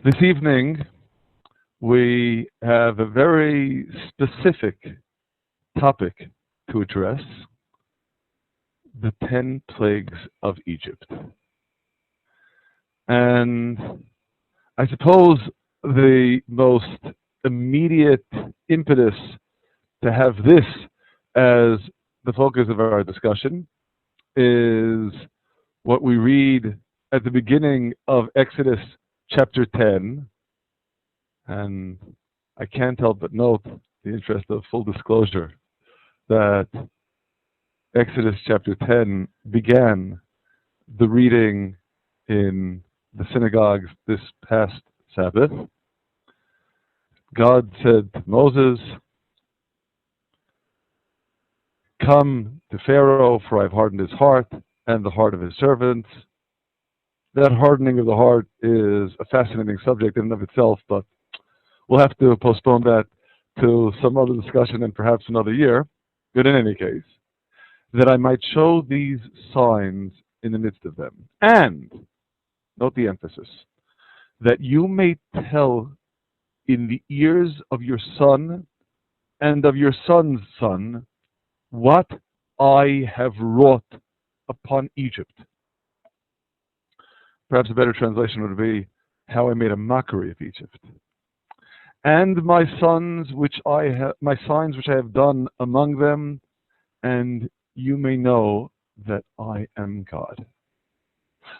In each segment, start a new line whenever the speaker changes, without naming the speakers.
This evening, we have a very specific topic to address: the 10 plagues of Egypt. And I suppose the most immediate impetus to have this as the focus of our discussion is what we read at the beginning of Exodus chapter 10. And I can't help but note, in the interest of full disclosure, that Exodus chapter 10 began the reading in the synagogues this past Sabbath. God said to Moses, "Come to Pharaoh, for I have hardened his heart and the heart of his servants." That hardening of the heart is a fascinating subject in and of itself, but we'll have to postpone that to some other discussion and perhaps another year. But in any case, that I might show these signs in the midst of them. And, note the emphasis, that you may tell in the ears of your son and of your son's son what I have wrought upon Egypt. Perhaps a better translation would be how I made a mockery of Egypt. And my signs which I have done among them, and you may know that I am God.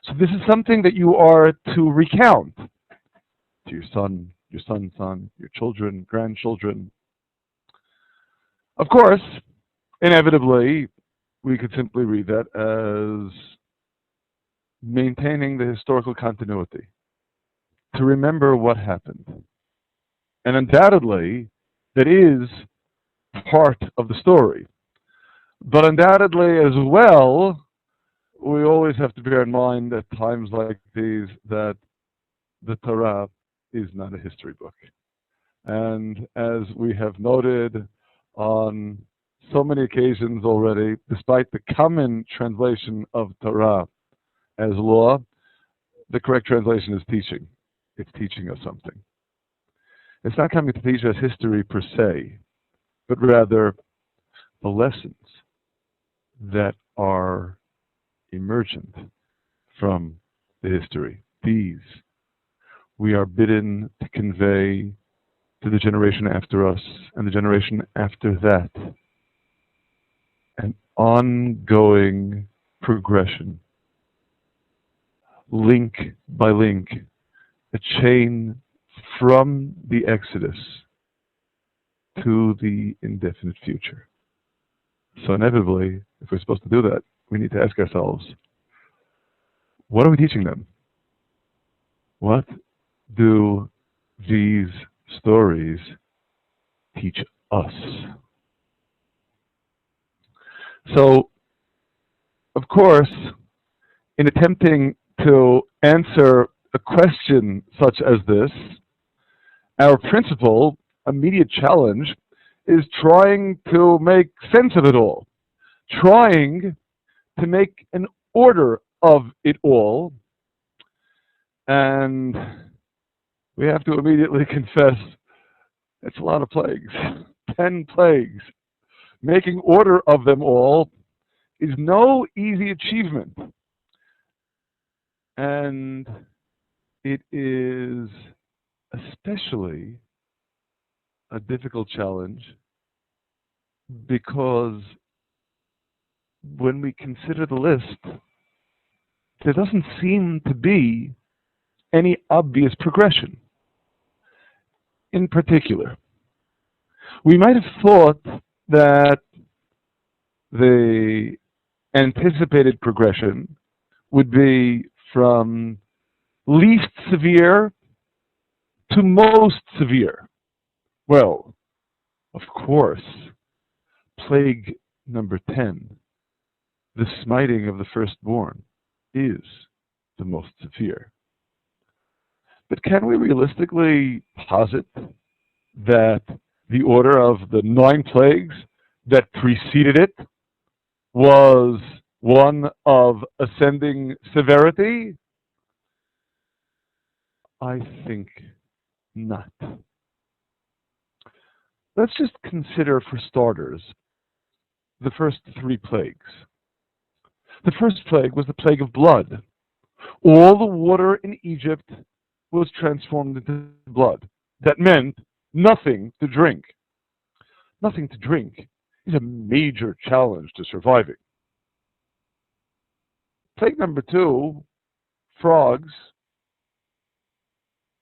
So this is something that you are to recount to your son, your son's son, your children, grandchildren. Of course, inevitably, we could simply read that as maintaining the historical continuity, to remember what happened. And undoubtedly, that is part of the story. But undoubtedly as well, we always have to bear in mind at times like these that the Torah is not a history book. And as we have noted on so many occasions already, despite the common translation of Torah as law, the correct translation is teaching. It's teaching us something. It's not coming to teach us history per se, but rather the lessons that are emergent from the history. These we are bidden to convey to the generation after us and the generation after that an ongoing progression, link by link, a chain from the Exodus to the indefinite future. So inevitably, if we're supposed to do that, we need to ask ourselves, what are we teaching them? What do these stories teach us? So, of course, in attempting to answer a question such as this, our principal immediate challenge is trying to make sense of it all, trying to make an order of it all. And we have to immediately confess it's a lot of plagues, 10 plagues. Making order of them all is no easy achievement. And it is especially a difficult challenge because when we consider the list, there doesn't seem to be any obvious progression. In particular, we might have thought that the anticipated progression would be from least severe to most severe. Well, of course, plague number 10, the smiting of the firstborn, is the most severe. But can we realistically posit that the order of the 9 plagues that preceded it was one of ascending severity? I think not. Let's just consider, for starters, the first three plagues. The first plague was the plague of blood. All the water in Egypt was transformed into blood. That meant nothing to drink. Nothing to drink is a major challenge to surviving. Plague number two, frogs,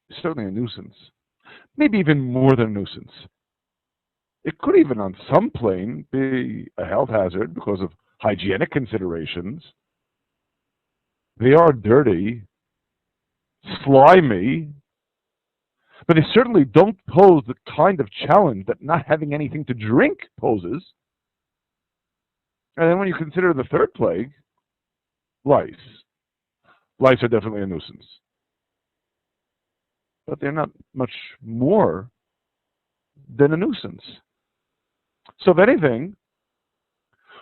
is certainly a nuisance. Maybe even more than a nuisance. It could even, on some plane, be a health hazard because of hygienic considerations. They are dirty, slimy, but they certainly don't pose the kind of challenge that not having anything to drink poses. And then when you consider the third plague, lice. Lice are definitely a nuisance. But they're not much more than a nuisance. So if anything,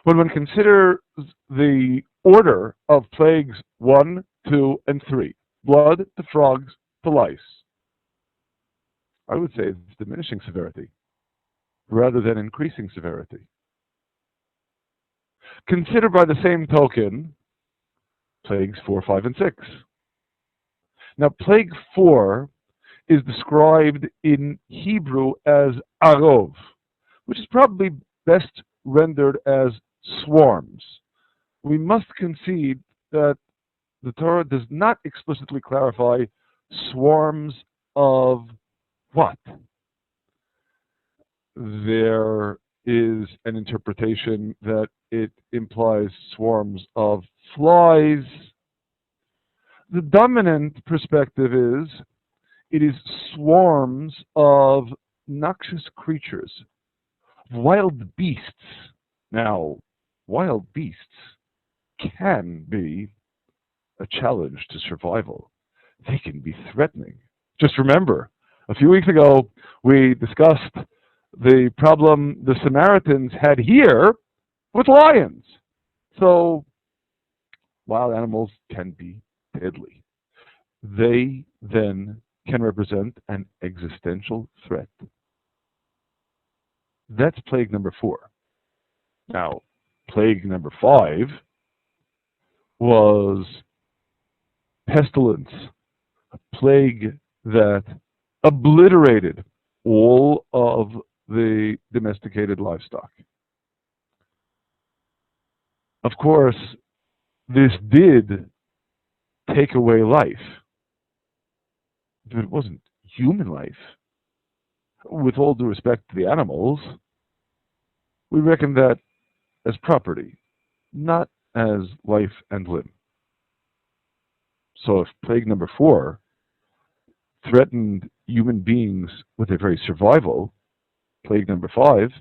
when one considers the order of plagues 1, 2, and 3, blood to frogs to lice, I would say it's diminishing severity rather than increasing severity. Consider by the same token plagues 4, 5, and 6. Now, plague 4 is described in Hebrew as arov, which is probably best rendered as swarms. We must concede that the Torah does not explicitly clarify swarms of what. There is an interpretation that it implies swarms of flies. The dominant perspective is it is swarms of noxious creatures, wild beasts. Now, wild beasts can be a challenge to survival. They can be threatening. Just remember, a few weeks ago, we discussed the problem the Samaritans had here with lions. So, wild animals can be deadly. They then can represent an existential threat. That's plague number 4. Now, plague number 5 was pestilence, a plague that obliterated all of the domesticated livestock. Of course, this did take away life, but it wasn't human life. With all due respect to the animals, we reckon that as property, not as life and limb. So if plague number 4 threatened human beings with their very survival, plague number 5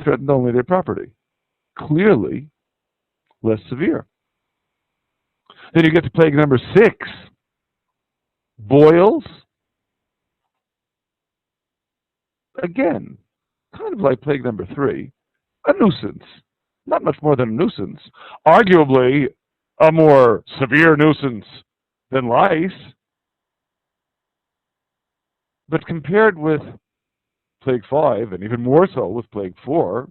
threatened only their property. Clearly less severe. Then you get to plague number 6, boils. Again, kind of like plague number 3, a nuisance. Not much more than a nuisance. Arguably a more severe nuisance than lice. But compared with plague 5, and even more so with plague 4,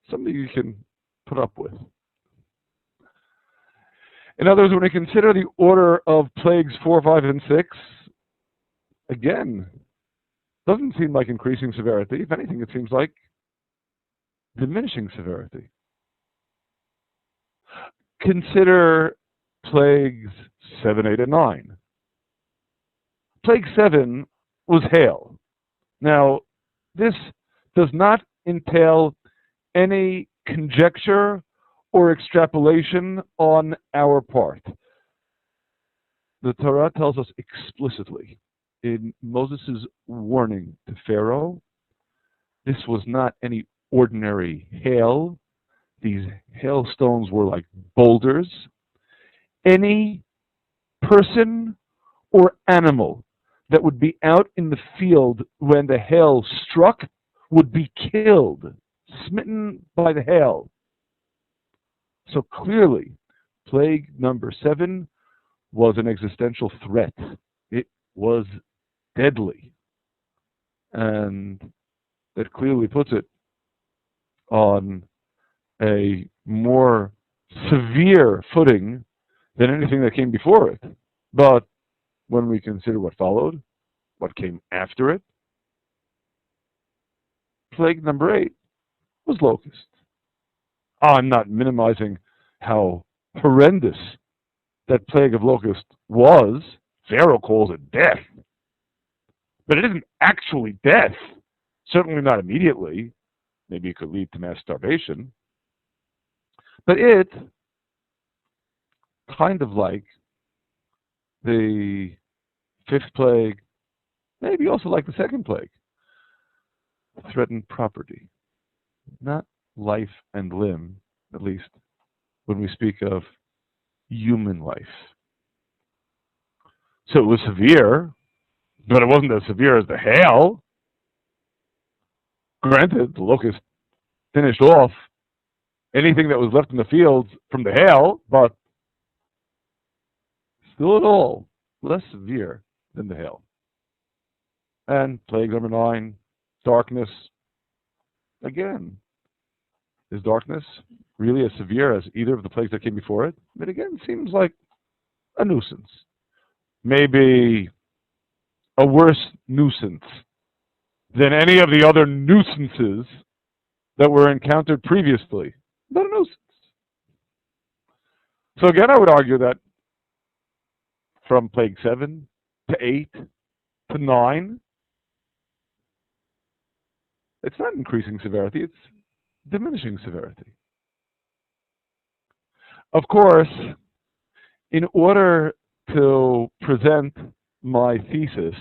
something you can put up with. In other words, when we consider the order of plagues 4, 5, and 6, again, doesn't seem like increasing severity. If anything, it seems like diminishing severity. Consider plagues 7, 8, and 9. Plague 7 was hail. Now, this does not entail any conjecture or extrapolation on our part. The Torah tells us explicitly in Moses' warning to Pharaoh, this was not any ordinary hail. These hailstones were like boulders. Any person or animal that would be out in the field when the hail struck would be killed, smitten by the hail. So clearly, plague number 7 was an existential threat. It was deadly. And that clearly puts it on a more severe footing than anything that came before it. But when we consider what followed, what came after it, plague number 8 was locust. I'm not minimizing how horrendous that plague of locust was. Pharaoh calls it death. But it isn't actually death. Certainly not immediately. Maybe it could lead to mass starvation. But it, kind of like the 5th plague, maybe also like the 2nd plague, threatened property, not life and limb, at least when we speak of human life. So it was severe, but it wasn't as severe as the hail. Granted, the locust finished off anything that was left in the fields from the hail, but still at all less severe than the hail. And plague number 9, darkness. Again, is darkness really as severe as either of the plagues that came before it? It again seems like a nuisance. Maybe a worse nuisance than any of the other nuisances that were encountered previously. But a nuisance. So again, I would argue that from plague 7 to 8 to 9, it's not increasing severity, it's diminishing severity. Of course, in order to present my thesis,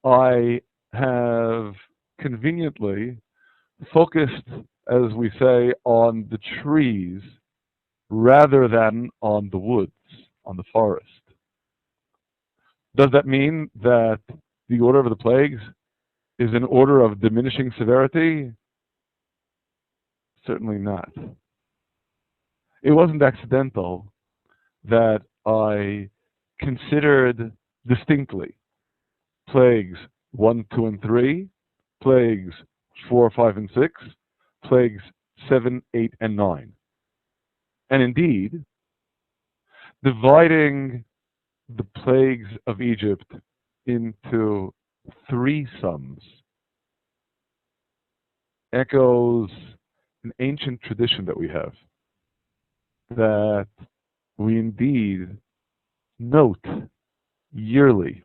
I have conveniently focused, as we say, on the trees rather than on the woods, on the forest. Does that mean that the order of the plagues is an order of diminishing severity? Certainly not. It wasn't accidental that I considered distinctly plagues 1, 2, and 3, plagues 4, 5, and 6, plagues 7, 8, and 9. And indeed, dividing the plagues of Egypt into 3 sums echoes an ancient tradition that we have, that we indeed note yearly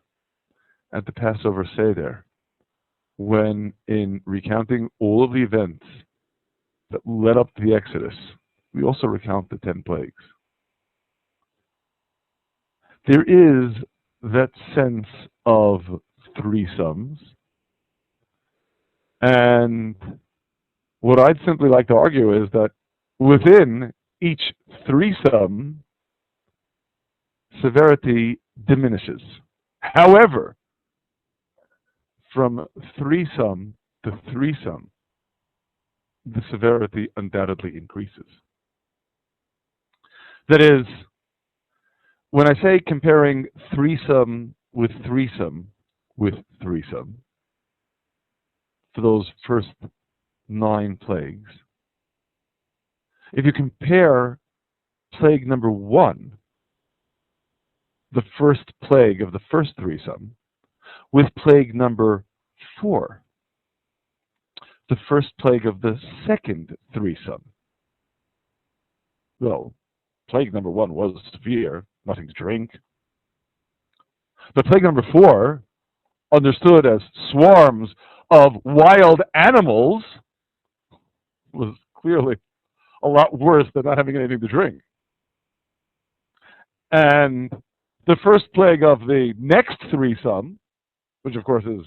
at the Passover Seder, when in recounting all of the events that led up to the Exodus, we also recount the 10 plagues. There is that sense of 3 sums, and what I'd simply like to argue is that within each 3 sum, severity diminishes. However, from 3 sum to 3 sum, the severity undoubtedly increases. That is, when I say comparing 3 sum with 3 sum with 3 sum, for those first 9 plagues, if you compare plague number 1, the first plague of the first 3 sum, with plague number 4, the first plague of the second 3 sum. Well, plague number 1 was severe, nothing to drink. But plague number 4, understood as swarms of wild animals, was clearly a lot worse than not having anything to drink. And the first plague of the next 3 sum, which of course is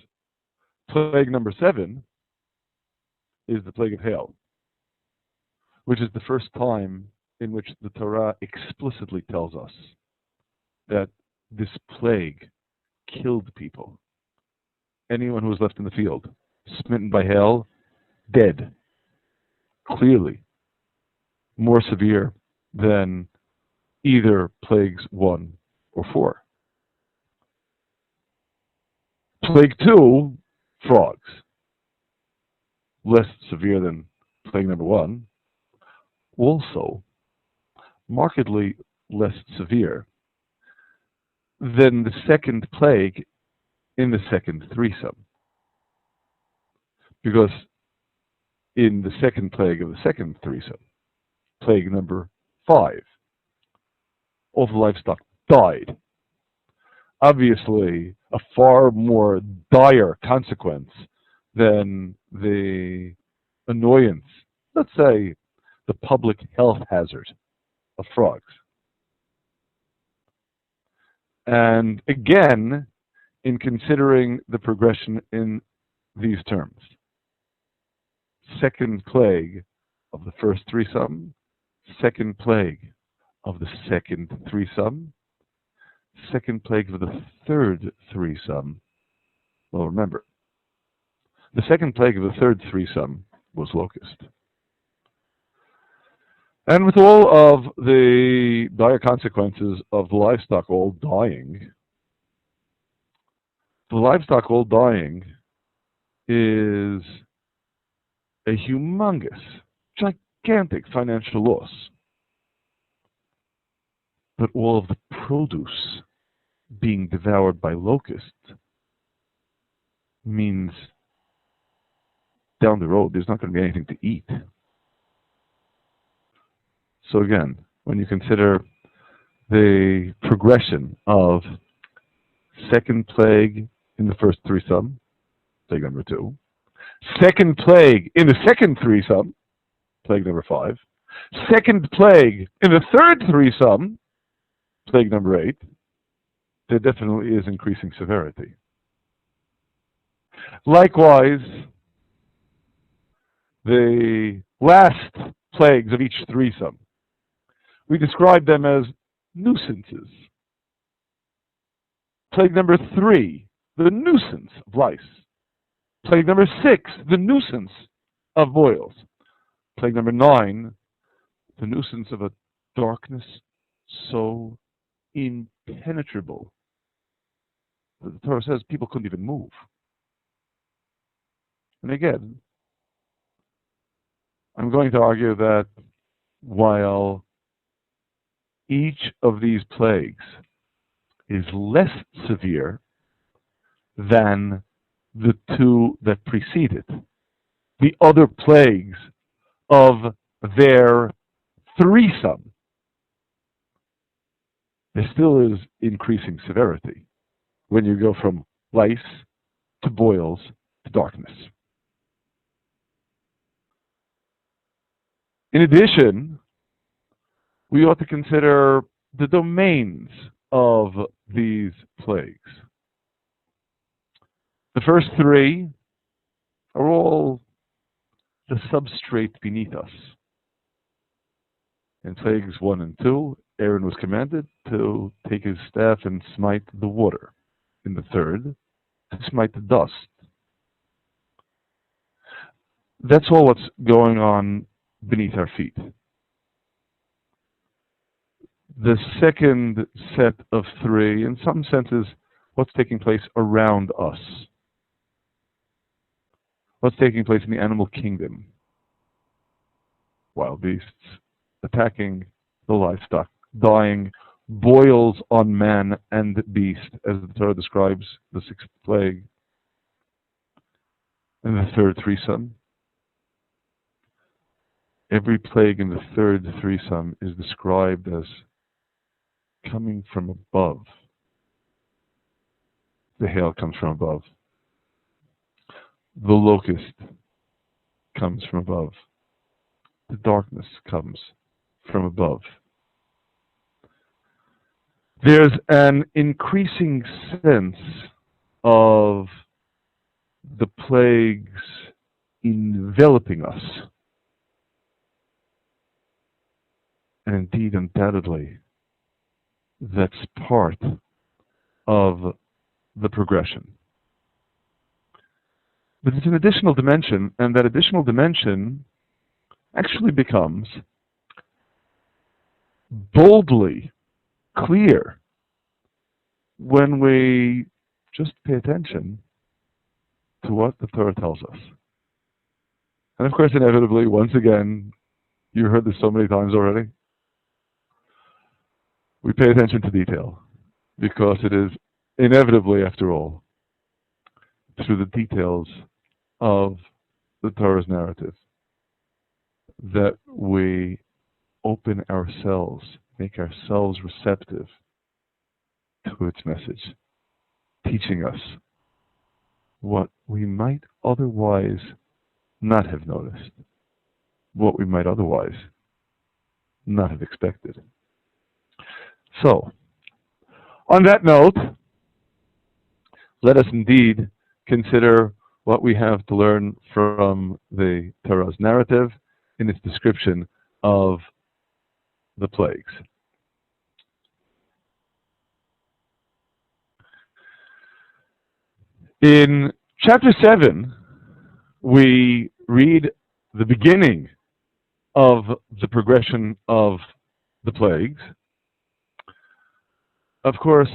plague number 7, is the plague of hail, which is the first time in which the Torah explicitly tells us that this plague killed people. Anyone who was left in the field, smitten by hail, dead. Clearly more severe than either plagues 1 or 4. Plague 2, frogs. Less severe than plague number 1. Also, markedly less severe than the second plague in the second threesome. Because in the second plague of the second threesome, plague number 5, all the livestock died. Obviously, a far more dire consequence than the annoyance, let's say, the public health hazard of frogs. And again, in considering the progression in these terms, second plague of the first threesome, second plague of the second threesome, second plague of the third threesome. Well, remember, the second plague of the third threesome was locust. And with all of the dire consequences of the livestock all dying, the livestock all dying is a humongous, gigantic financial loss. But all of the produce being devoured by locusts means down the road there's not going to be anything to eat. So again, when you consider the progression of second plague in the first threesome, plague number 2, second plague in the second threesome, plague number 5, second plague in the third threesome, plague number 8, there definitely is increasing severity. Likewise, the last plagues of each threesome, we describe them as nuisances. Plague number 3, the nuisance of lice. Plague number 6, the nuisance of boils. Plague number 9, the nuisance of a darkness so impenetrable that the Torah says people couldn't even move. And again, I'm going to argue that while each of these plagues is less severe than the 2 that precede it, the other plagues of their threesome, there still is increasing severity when you go from lice to boils to darkness. In addition, we ought to consider the domains of these plagues. The first 3 are all the substrate beneath us. In plagues 1 and 2, Aaron was commanded to take his staff and smite the water. In the third, to smite the dust. That's all what's going on beneath our feet. The second set of 3, in some senses, what's taking place around us. What's taking place in the animal kingdom. Wild beasts attacking the livestock, dying, boils on man and beast, as the Torah describes the 6th plague. And the third threesome. Every plague in the third threesome is described as coming from above. The hail comes from above. The locust comes from above. The darkness comes from above. There's an increasing sense of the plagues enveloping us. And indeed, undoubtedly, that's part of the progression. But it's an additional dimension, and that additional dimension actually becomes boldly clear when we just pay attention to what the Torah tells us. And of course, inevitably, once again, you heard this so many times already, we pay attention to detail because it is inevitably, after all, through the details of the Torah's narrative that we open ourselves, make ourselves receptive to its message, teaching us what we might otherwise not have noticed, what we might otherwise not have expected. So, on that note, let us indeed consider what we have to learn from the Torah's narrative in its description of the plagues. In chapter 7, we read the beginning of the progression of the plagues. Of course,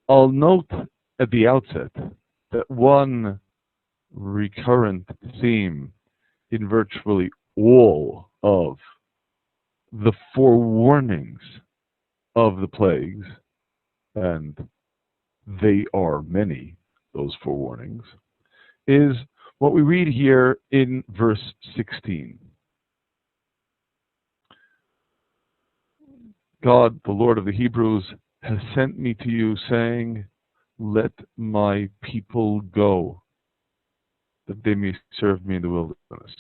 I'll note at the outset that one recurrent theme in virtually all of the forewarnings of the plagues, and they are many, those forewarnings, is what we read here in verse 16. God, the Lord of the Hebrews, has sent me to you, saying, let my people go, that they may serve me in the wilderness.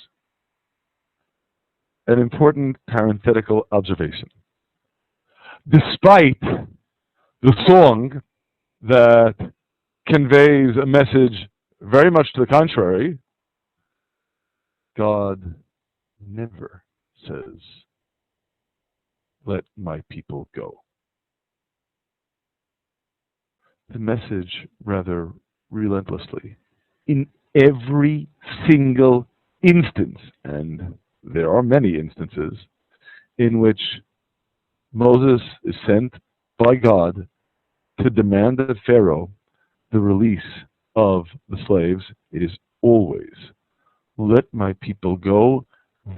An important parenthetical observation. Despite the song that conveys a message very much to the contrary, God never says, let my people go. The message, rather relentlessly, in every single instance, and there are many instances, in which Moses is sent by God to demand of Pharaoh the release of the slaves, it is always, let my people go,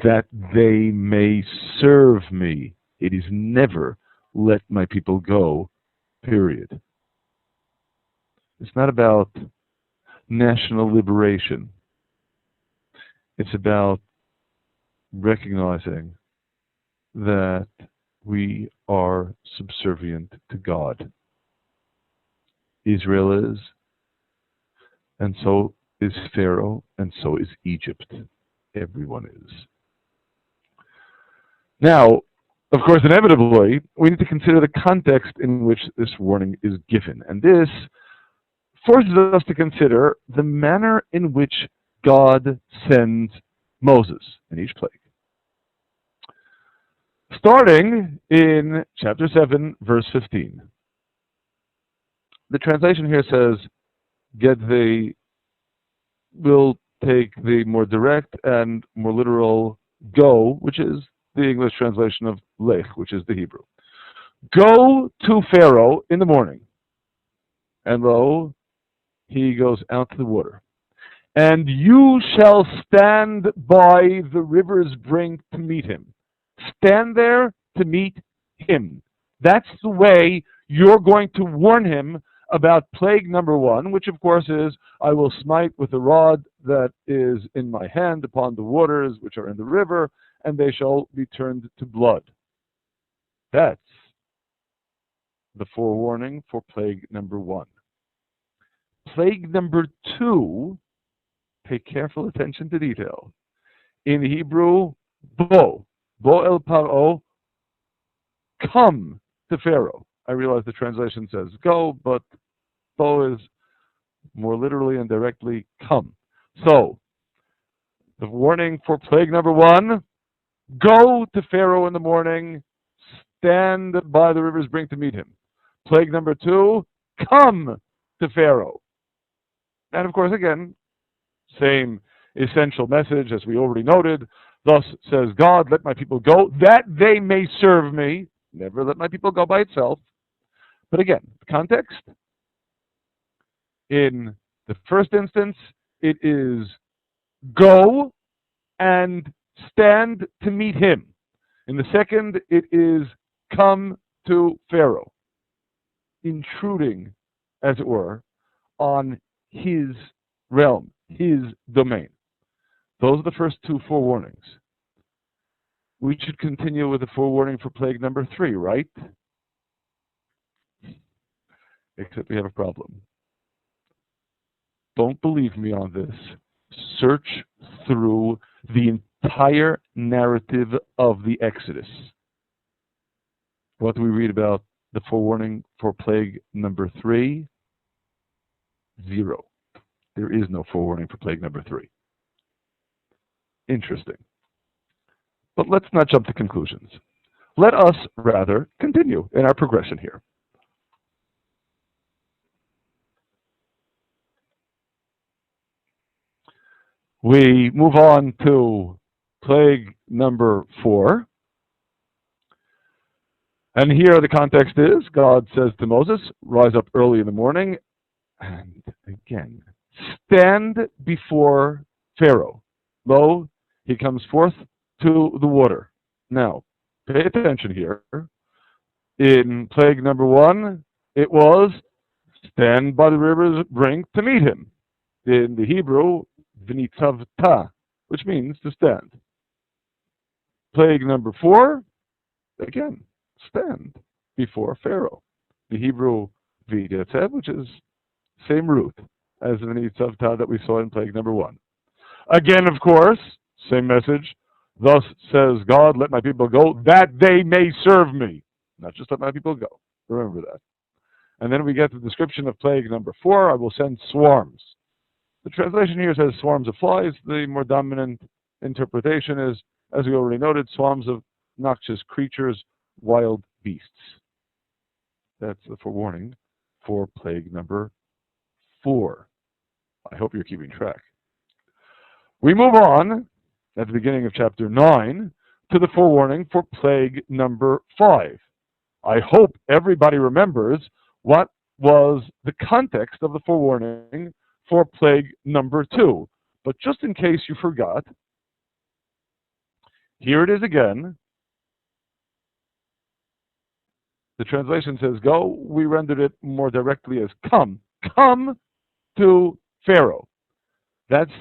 that they may serve me. It is never, let my people go, period. It's not about national liberation. It's about recognizing that we are subservient to God. Israel is, and so is Pharaoh, and so is Egypt. Everyone is. Now, of course, inevitably, we need to consider the context in which this warning is given. And this forces us to consider the manner in which God sends Moses in each plague. Starting in chapter 7, verse 15. The translation here says, we'll take the more direct and more literal go, which is the English translation of lech, which is the Hebrew. Go to Pharaoh in the morning, and lo, he goes out to the water. And you shall stand by the river's brink to meet him. Stand there to meet him. That's the way you're going to warn him about plague number 1, which of course is, I will smite with the rod that is in my hand upon the waters which are in the river, and they shall be turned to blood. That's the forewarning for plague number 1. Plague number 2, pay careful attention to detail. In Hebrew, bo el paro, come to Pharaoh. I realize the translation says go, but bo is more literally and directly come. So, the warning for plague number 1, go to Pharaoh in the morning, stand by the river's brink to meet him. Plague number 2, come to Pharaoh. And of course, again, same essential message as we already noted. Thus says God, let my people go, that they may serve me. Never let my people go by itself. But again, the context, in the first instance, it is go and stand to meet him. In the second, it is come to Pharaoh, intruding, as it were, on his realm, his domain. Those are the first two forewarnings. We should continue with the forewarning for plague number 3, right? Except we have a problem. Don't believe me on this. Search through the entire narrative of the Exodus. What do we read about the forewarning for plague number 3? 0. There is no forewarning for plague number 3. Interesting. But let's not jump to conclusions. Let us rather continue in our progression here. We move on to plague number 4. And here the context is, God says to Moses, rise up early in the morning, and again, stand before Pharaoh. Lo, he comes forth to the water. Now, pay attention here. In plague number 1, it was stand by the river's brink to meet him. In the Hebrew, v'nitzavta, which means to stand. Plague number 4, again, stand before Pharaoh. The Hebrew v'yetzev, which is same root as the v'nitzavta that we saw in plague number 1. Again, of course, same message. Thus says God, let my people go, that they may serve me. Not just let my people go. Remember that. And then we get the description of plague number 4. I will send swarms. The translation here says swarms of flies. The more dominant interpretation is, as we already noted, swarms of noxious creatures, wild beasts. That's the forewarning for plague number 4. I hope you're keeping track. We move on at the beginning of chapter 9 to the forewarning for plague number 5. I hope everybody remembers what was the context of the forewarning for plague number 2. But just in case you forgot, here it is again. The translation says go. We rendered it more directly as come. Come to Pharaoh. That's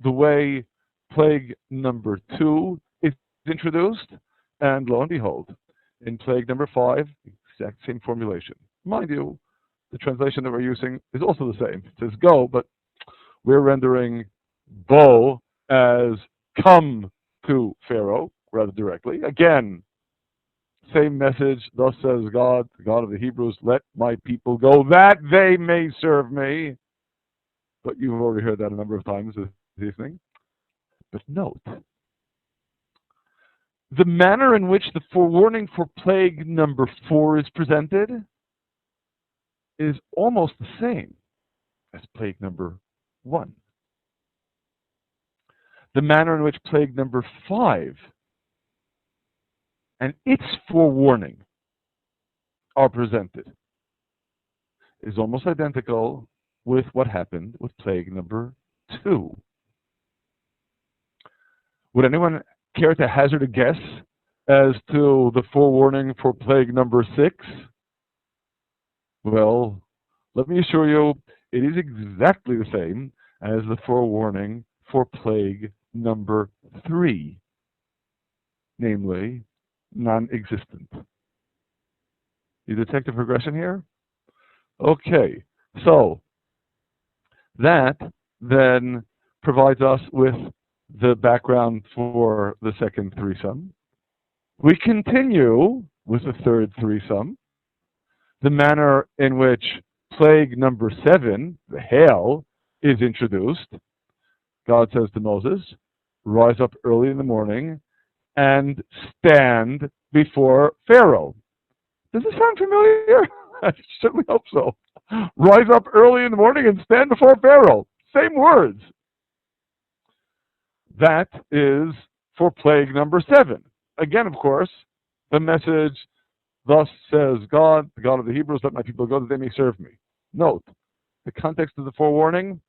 the way plague number 2 is introduced. And lo and behold, in plague number 5, exact same formulation. Mind you, the translation that we're using is also the same. It says go, but we're rendering bo as come to Pharaoh rather directly. Again, same message. Thus says God, the God of the Hebrews, let my people go that they may serve me. But you've already heard that a number of times this evening. But note, the manner in which the forewarning for plague number 4 is presented is almost the same as plague number 1. The manner in which plague number 5 and its forewarning are presented is almost identical with what happened with plague number 2. Would anyone care to hazard a guess as to the forewarning for plague number 6? Well, let me assure you, it is exactly the same as the forewarning for plague number 3, namely, non-existent. You detect a progression here? Okay, so that then provides us with the background for the second threesome. We continue with the third threesome. The manner in which plague number 7, the hail, is introduced. God says to Moses, rise up early in the morning and stand before Pharaoh. Does this sound familiar? I certainly hope so. Rise up early in the morning and stand before Pharaoh. Same words. That is for plague number 7. Again, of course, the message, Thus says God, the God of the Hebrews, let my people go that they may serve me. Note, the context of the forewarning,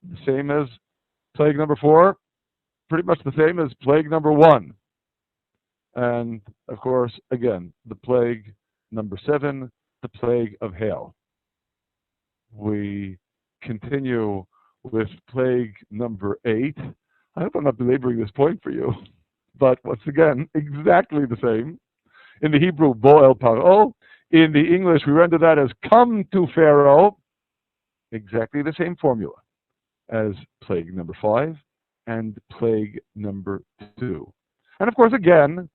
the same as plague number 4, pretty much the same as plague number 1. And, of course, again, the plague number 7, the plague of hail. We continue with plague number 8. I hope I'm not belaboring this point for you, but once again, exactly the same. In the Hebrew, Bo'el Paro. In the English, we render that as come to Pharaoh. Exactly the same formula as plague number 5 and plague number 2. And of course, again,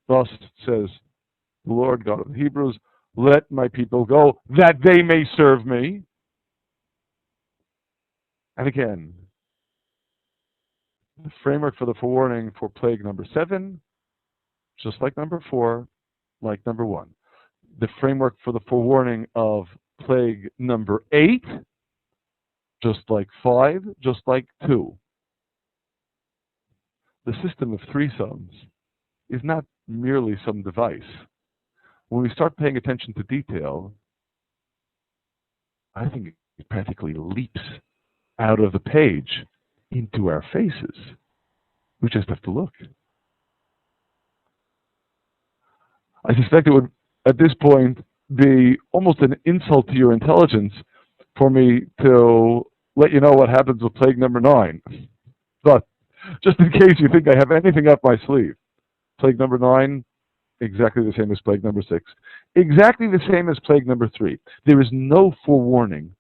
thus says the Lord God of the Hebrews, let my people go that they may serve me. And again, the framework for the forewarning for plague number 7, just like number 4, like number 1. The framework for the forewarning of plague number 8, just like 5, just like 2. The system of 3 sums is not merely some device. When we start paying attention to detail, I think it practically leaps out of the page into our faces. We just have to look. I suspect it would, at this point, be almost an insult to your intelligence for me to let you know what happens with plague number 9. But just in case you think I have anything up my sleeve, plague number 9, exactly the same as plague number 6. Exactly the same as plague number 3. There is no forewarning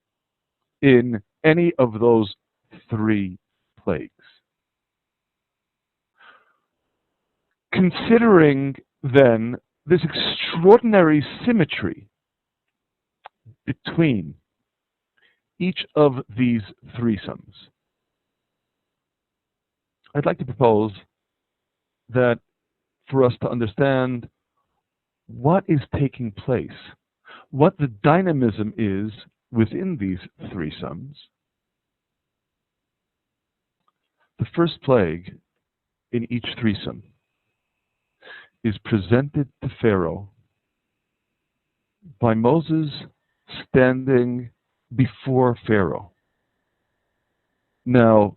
in any of those 3 plagues. Considering, then, this extraordinary symmetry between each of these 3 sums, I'd like to propose that for us to understand what is taking place, what the dynamism is within these 3 sums, the first plague in each 3-sum is presented to Pharaoh by Moses standing before Pharaoh. Now,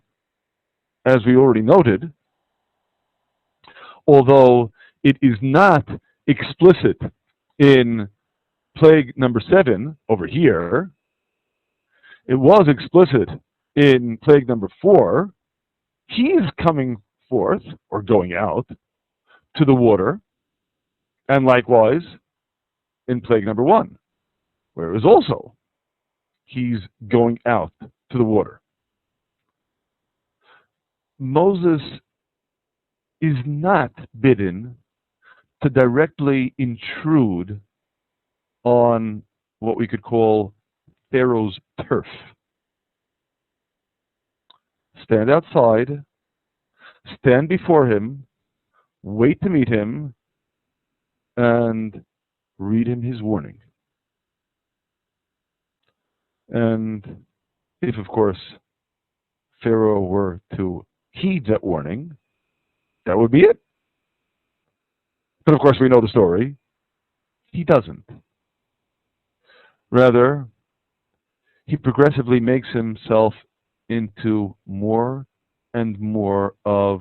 as we already noted, although it is not explicit in plague number 7 over here, it was explicit in plague number 4. He is coming forth, or going out, to the water, and likewise in plague number 1, where it was also he's going out to the water. Moses is not bidden to directly intrude on what we could call Pharaoh's turf. Stand outside, stand before him, wait to meet him, and read him his warning. And if, of course, Pharaoh were to heed that warning, that would be it. But of course, we know the story. He doesn't. Rather, he progressively makes himself into more and more of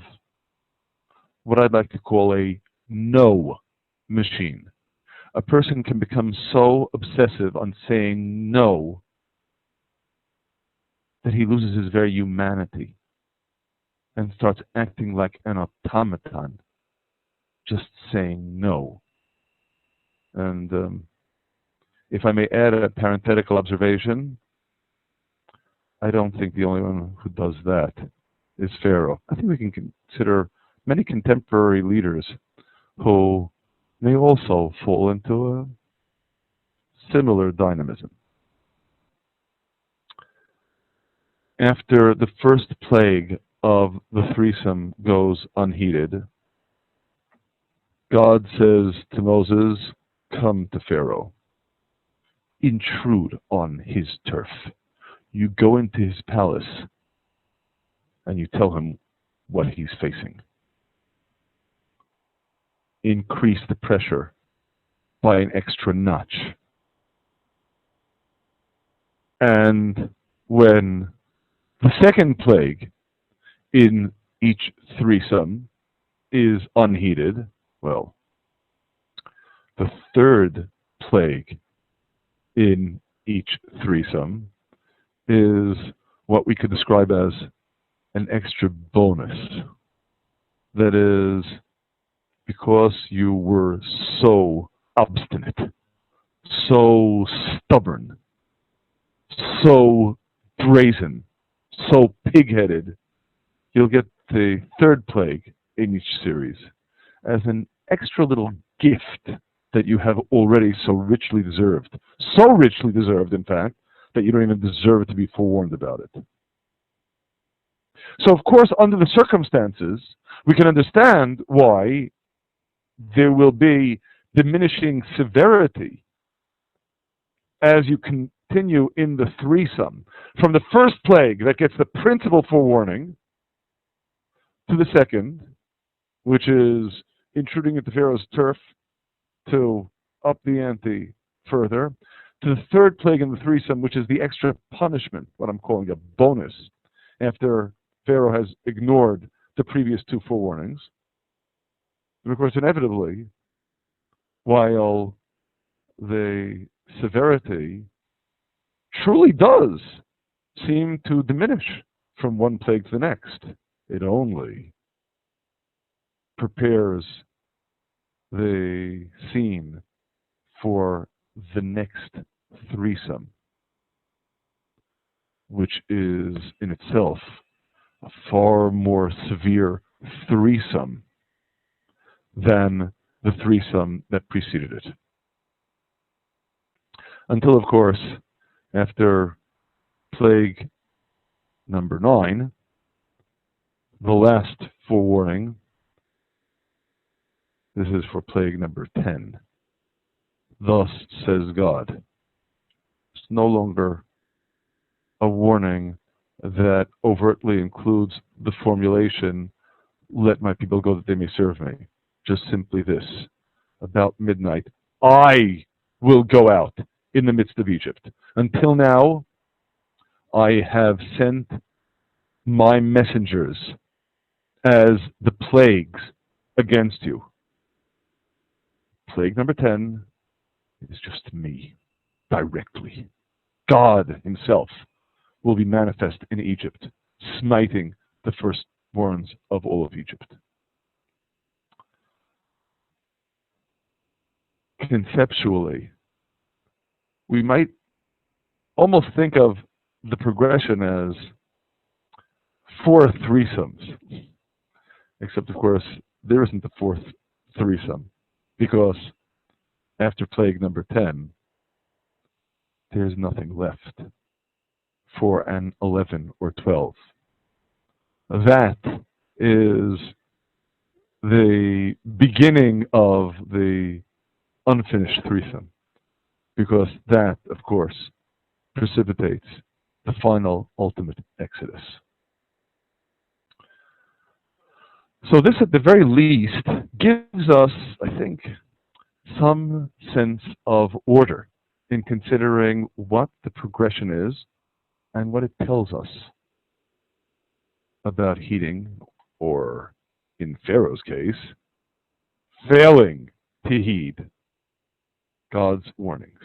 what I'd like to call a no machine. A person can become so obsessive on saying no that he loses his very humanity and starts acting like an automaton, just saying no. And if I may add a parenthetical observation, I don't think the only one who does that is Pharaoh. I think we can consider many contemporary leaders who may also fall into a similar dynamism. After the first plague of the 3-sum goes unheeded, God says to Moses, come to Pharaoh. Intrude on his turf. You go into his palace and you tell him what he's facing. Increase the pressure by an extra notch. And when the second plague in each threesome is unheeded, well, the third plague in each threesome is what we could describe as an extra bonus. That is, because you were so obstinate, so stubborn, so brazen, so pig-headed, you'll get the third plague in each series as an extra little gift that you have already so richly deserved. So richly deserved, in fact, that you don't even deserve to be forewarned about it. So, of course, under the circumstances, we can understand why there will be diminishing severity as you continue in the threesome. From the first plague that gets the principal forewarning to the second, which is intruding into Pharaoh's turf to up the ante further, to the third plague in the threesome, which is the extra punishment, what I'm calling a bonus, after Pharaoh has ignored the previous two forewarnings. And of course, inevitably, while the severity truly does seem to diminish from one plague to the next, it only prepares the scene for the next threesome, which is in itself a far more severe threesome than the threesome that preceded it. Until, of course, after plague number 9, the last forewarning, this is for plague number 10. Thus says God. It's no longer a warning that overtly includes the formulation, let my people go that they may serve me. Just simply this, about midnight, I will go out in the midst of Egypt. Until now, I have sent my messengers as the plagues against you. Plague number 10 is just me, directly. God himself will be manifest in Egypt, smiting the firstborns of all of Egypt. Conceptually, we might almost think of the progression as 4 threesomes, except, of course, there isn't a fourth threesome, because after plague number 10, there's nothing left for an 11 or 12. That is the beginning of the unfinished threesome, because that, of course, precipitates the final, ultimate exodus. So this, at the very least, gives us, I think, some sense of order in considering what the progression is and what it tells us about heeding, or in Pharaoh's case, failing to heed God's warnings.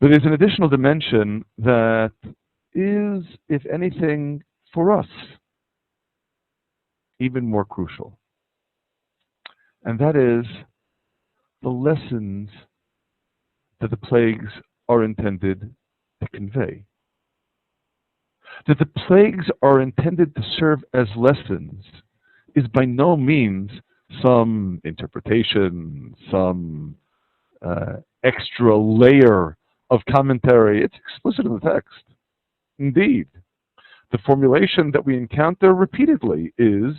But there's an additional dimension that is, if anything, for us, even more crucial. And that is the lessons that the plagues are intended to convey. That the plagues are intended to serve as lessons is by no means some interpretation, some extra layer of commentary. It's explicit in the text. Indeed, the formulation that we encounter repeatedly is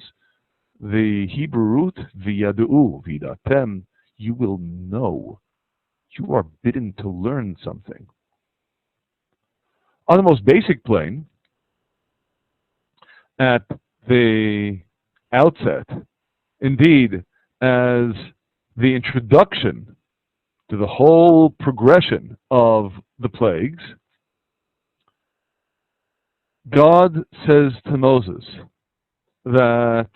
the Hebrew root, v'yadu'u, v'datem, you will know. You are bidden to learn something. On the most basic plane, at the outset, indeed, as the introduction to the whole progression of the plagues, God says to Moses that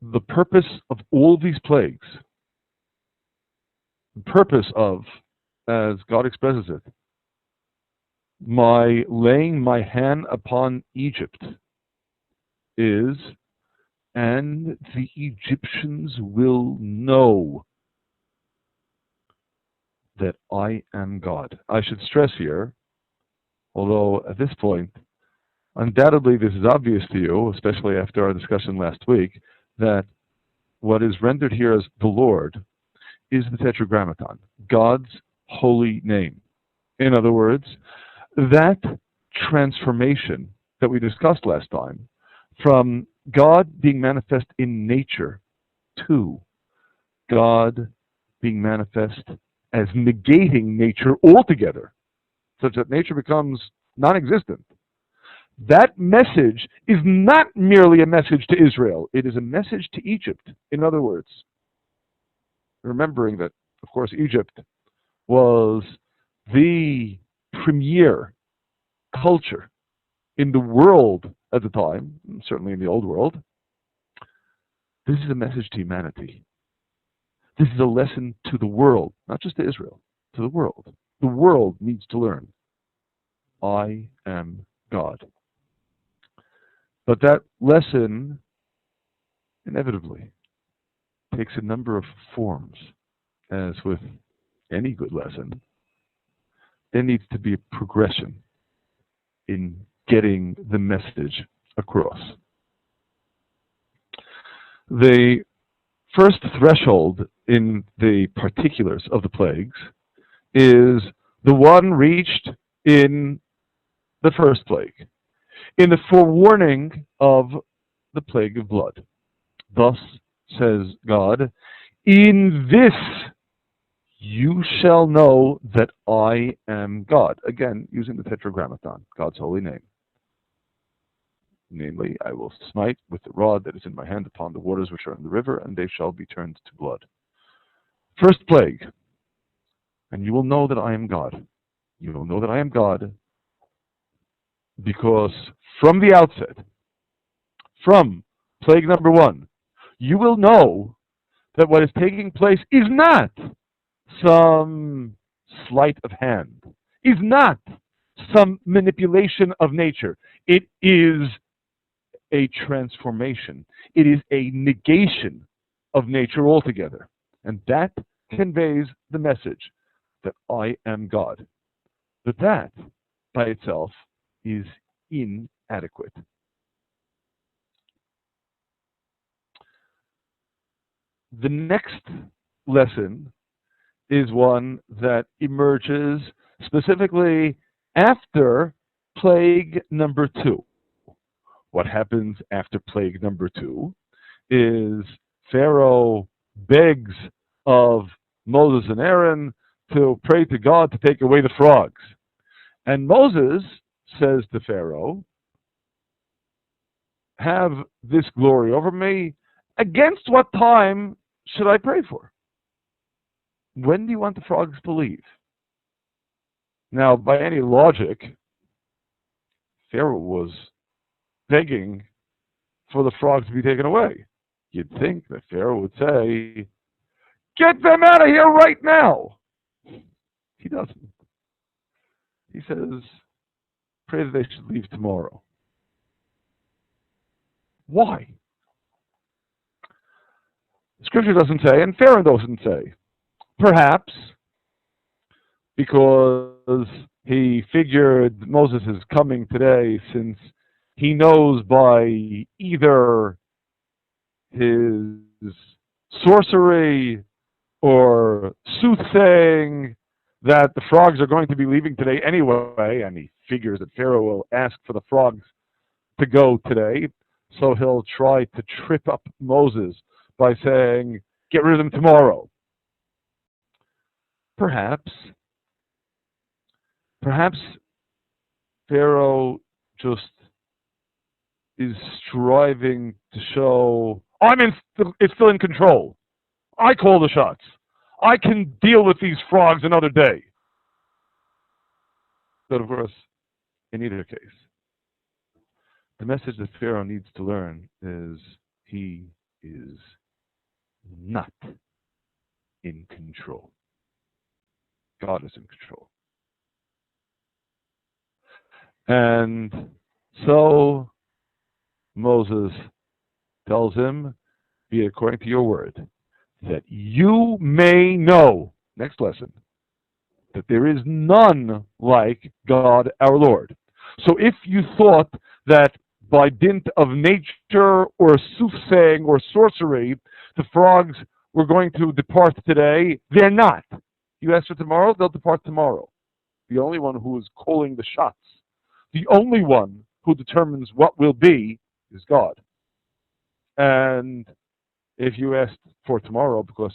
the purpose of all these plagues, the purpose of, as God expresses it, my laying my hand upon Egypt is, and the Egyptians will know that I am God. I should stress here, although at this point, undoubtedly this is obvious to you, especially after our discussion last week, that what is rendered here as the Lord is the Tetragrammaton, God's holy name. In other words, that transformation that we discussed last time, from God being manifest in nature to God being manifest as negating nature altogether, such that nature becomes non-existent. That message is not merely a message to Israel, it is a message to Egypt. In other words, remembering that, of course, Egypt was the premier culture in the world at the time, certainly in the old world. This is a message to humanity. This is a lesson to the world, not just to Israel, to the world. The world needs to learn. I am God. But that lesson inevitably takes a number of forms. As with any good lesson, there needs to be a progression in getting the message across. The first threshold in the particulars of the plagues is the one reached in the first plague, in the forewarning of the plague of blood. Thus says God, in this you shall know that I am God. Again, using the Tetragrammaton, God's holy name. Namely, I will smite with the rod that is in my hand upon the waters which are in the river, and they shall be turned to blood. First plague, and you will know that I am God. You will know that I am God because from the outset, from plague number 1, you will know that what is taking place is not some sleight of hand, is not some manipulation of nature. It is a transformation. It is a negation of nature altogether. And that conveys the message that I am God. But that, by itself, is inadequate. The next lesson is one that emerges specifically after plague number 2. What happens after plague number 2 is Pharaoh begs of Moses and Aaron to pray to God to take away the frogs. And Moses says to Pharaoh, have this glory over me. Against what time should I pray for? When do you want the frogs to leave? Now, by any logic, Pharaoh was begging for the frogs to be taken away. You'd think that Pharaoh would say, get them out of here right now. He doesn't. He says, pray that they should leave tomorrow. Why? Scripture doesn't say, and Pharaoh doesn't say. Perhaps because he figured Moses is coming today, since he knows by either his sorcery or soothsaying that the frogs are going to be leaving today anyway, and he figures that Pharaoh will ask for the frogs to go today, so he'll try to trip up Moses by saying, get rid of them tomorrow. Perhaps Pharaoh just is striving to show, it's still in control. I call the shots. I can deal with these frogs another day. But of course, in either case, the message that Pharaoh needs to learn is he is not in control. God is in control. And so Moses tells him, be it according to your word, that you may know, next lesson, that there is none like God our Lord. So if you thought that by dint of nature or soothsaying or sorcery, the frogs were going to depart today, they're not. You ask for tomorrow, they'll depart tomorrow. The only one who is calling the shots, the only one who determines what will be, is God. And if you asked for tomorrow because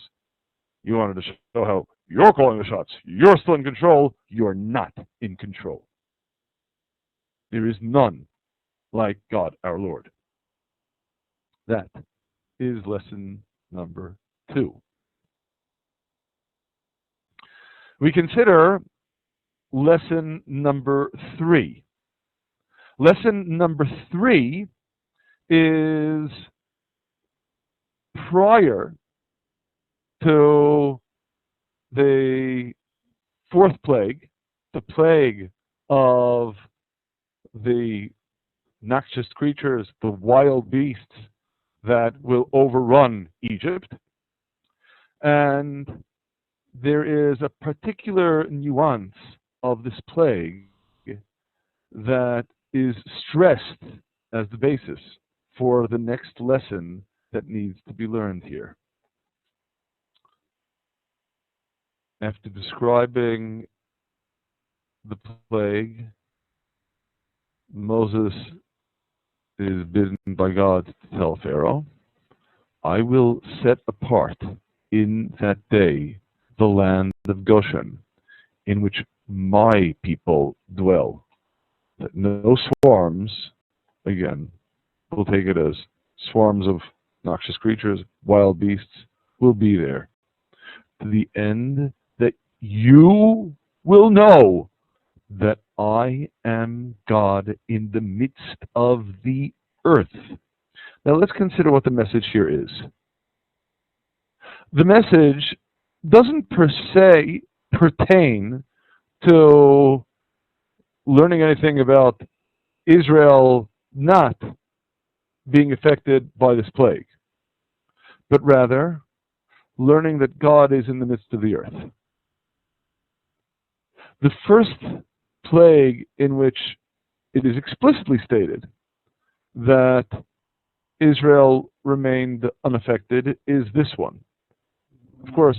you wanted to show how you're calling the shots, you're still in control, you're not in control. There is none like God our Lord. That is lesson number 2. We consider lesson number 3. Lesson number 3 is prior to the 4th plague, the plague of the noxious creatures, the wild beasts that will overrun Egypt. And there is a particular nuance of this plague that is stressed as the basis for the next lesson that needs to be learned here. After describing the plague, Moses is bidden by God to tell Pharaoh, I will set apart in that day the land of Goshen, in which my people dwell. That no swarms, again, we'll take it as swarms of noxious creatures, wild beasts, will be there. To the end that you will know that I am God in the midst of the earth. Now let's consider what the message here is. The message doesn't per se pertain to learning anything about Israel not being affected by this plague, but rather learning that God is in the midst of the earth. The first plague in which it is explicitly stated that Israel remained unaffected is this one. Of course,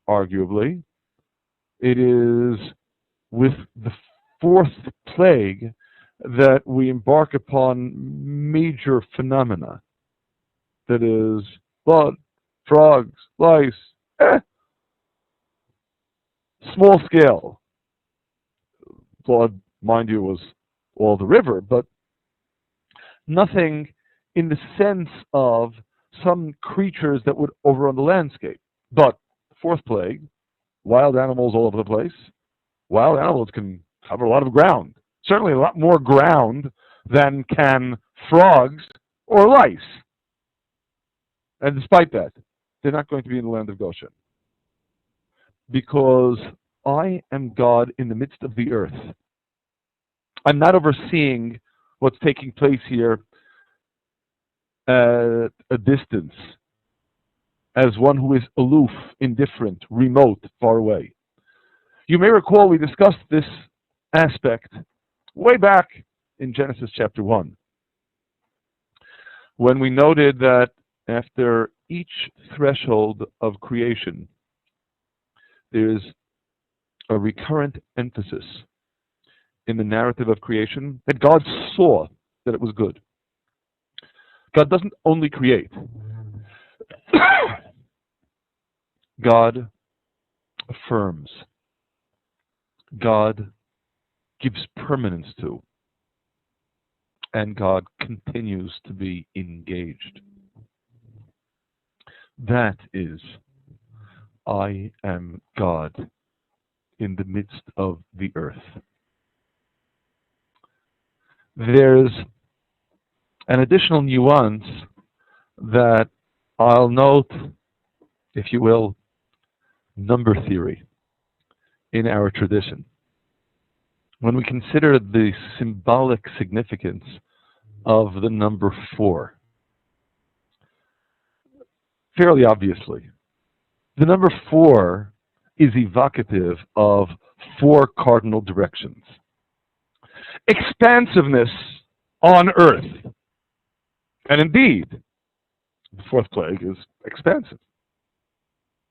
arguably, it is with the 4th plague that we embark upon major phenomena. That is, blood, frogs, lice, small scale. Blood, mind you, was all the river, but nothing in the sense of some creatures that would overrun the landscape. But the 4th plague, wild animals all over the place. Wild animals can cover a lot of ground. Certainly a lot more ground than can frogs or lice. And despite that, they're not going to be in the land of Goshen. Because I am God in the midst of the earth. I'm not overseeing what's taking place here at a distance, as one who is aloof, indifferent, remote, far away. You may recall we discussed this aspect way back in Genesis chapter 1, when we noted that after each threshold of creation, there is a recurrent emphasis in the narrative of creation that God saw that it was good. God doesn't only create. God affirms. God gives permanence to. And God continues to be engaged. That is, I am God in the midst of the earth. There's an additional nuance that I'll note, if you will, number theory in our tradition. When we consider the symbolic significance of the number 4, fairly obviously, the number 4 is evocative of 4 cardinal directions. Expansiveness on earth. And indeed, the 4th plague is expansive.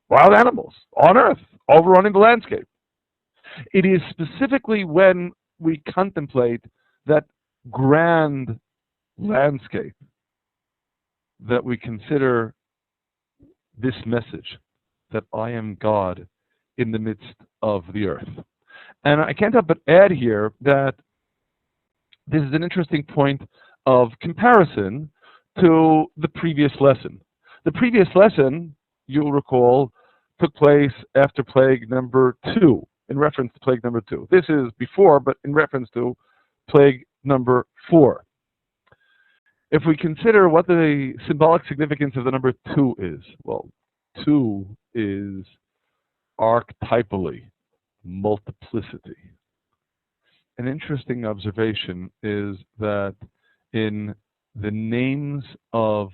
Wild animals on earth, overrunning the landscape. It is specifically when we contemplate that grand landscape that we consider this message that I am God in the midst of the earth. And I can't help but add here that this is an interesting point of comparison to the previous lesson. The previous lesson, you'll recall, took place after plague number 2, in reference to plague number 2. This is before, but in reference to plague number 4. If we consider what the symbolic significance of the number 2 is, well, 2 is archetypally multiplicity. An interesting observation is that in the names of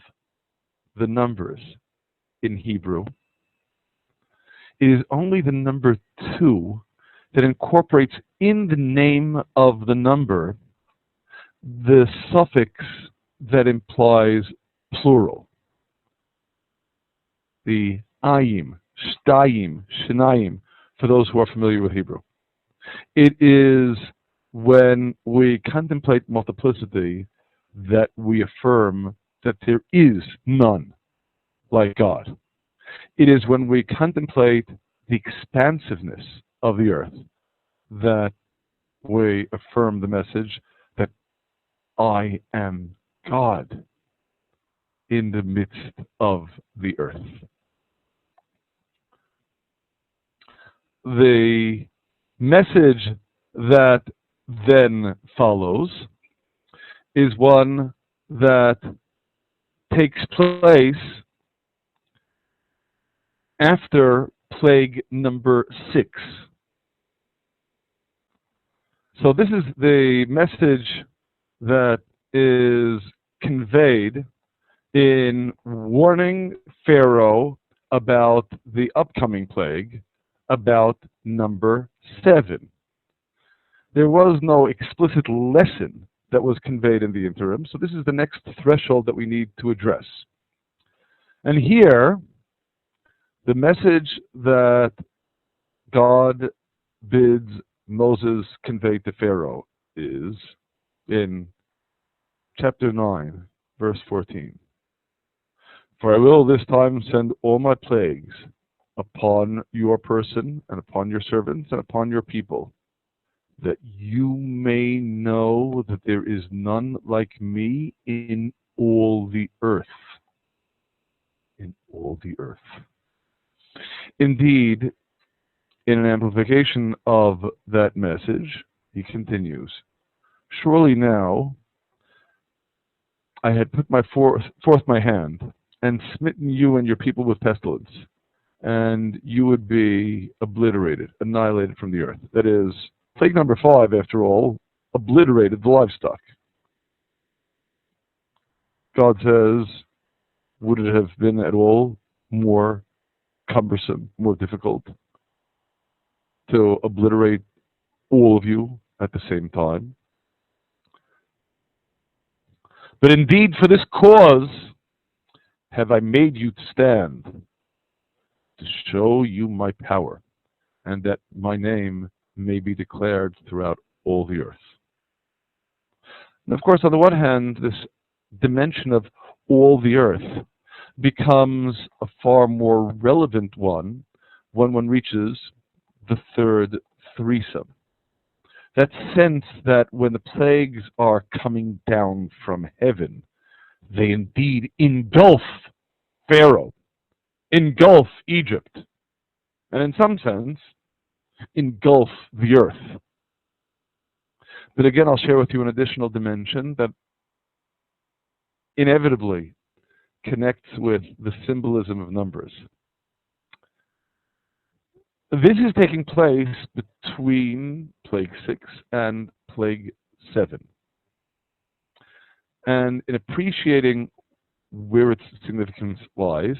the numbers in Hebrew, it is only the number 2 that incorporates in the name of the number the suffix that implies plural. The ayim, shtayim, shenayim, for those who are familiar with Hebrew. It is when we contemplate multiplicity that we affirm that there is none like God. It is when we contemplate the expansiveness of the earth that we affirm the message that I am God in the midst of the earth. The message that then follows is one that takes place after plague number 6. So this is the message that is conveyed in warning Pharaoh about the upcoming plague, about number 7. There was no explicit lesson that was conveyed in the interim, so this is the next threshold that we need to address. And here, the message that God bids Moses convey to Pharaoh is in chapter 9, verse 14. For I will this time send all my plagues upon your person and upon your servants and upon your people, that you may know that there is none like me in all the earth. In all the earth. Indeed, in an amplification of that message, he continues, surely now I had put forth my hand and smitten you and your people with pestilence, and you would be obliterated, annihilated from the earth. That is, plague number 5, after all, obliterated the livestock. God says, would it have been at all more cumbersome, more difficult to obliterate all of you at the same time? But indeed, for this cause have I made you to stand, to show you my power, and that my name may be declared throughout all the earth. And of course, on the one hand, this dimension of all the earth becomes a far more relevant one when one reaches the third threesome. That sense that when the plagues are coming down from heaven, they indeed engulf Pharaoh engulf Egypt, and in some sense, engulf the earth. But again, I'll share with you an additional dimension that inevitably connects with the symbolism of numbers. This is taking place between Plague 6 and Plague 7. And in appreciating where its significance lies,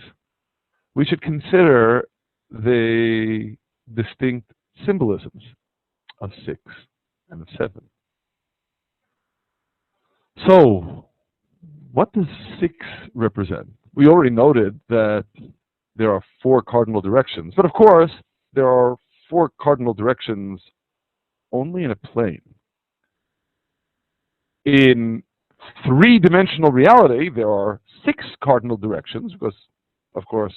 we should consider the distinct symbolisms of 6 and of 7. So, what does 6 represent? We already noted that there are 4 cardinal directions, but of course, there are 4 cardinal directions only in a plane. In three-dimensional reality, there are 6 cardinal directions, because, of course,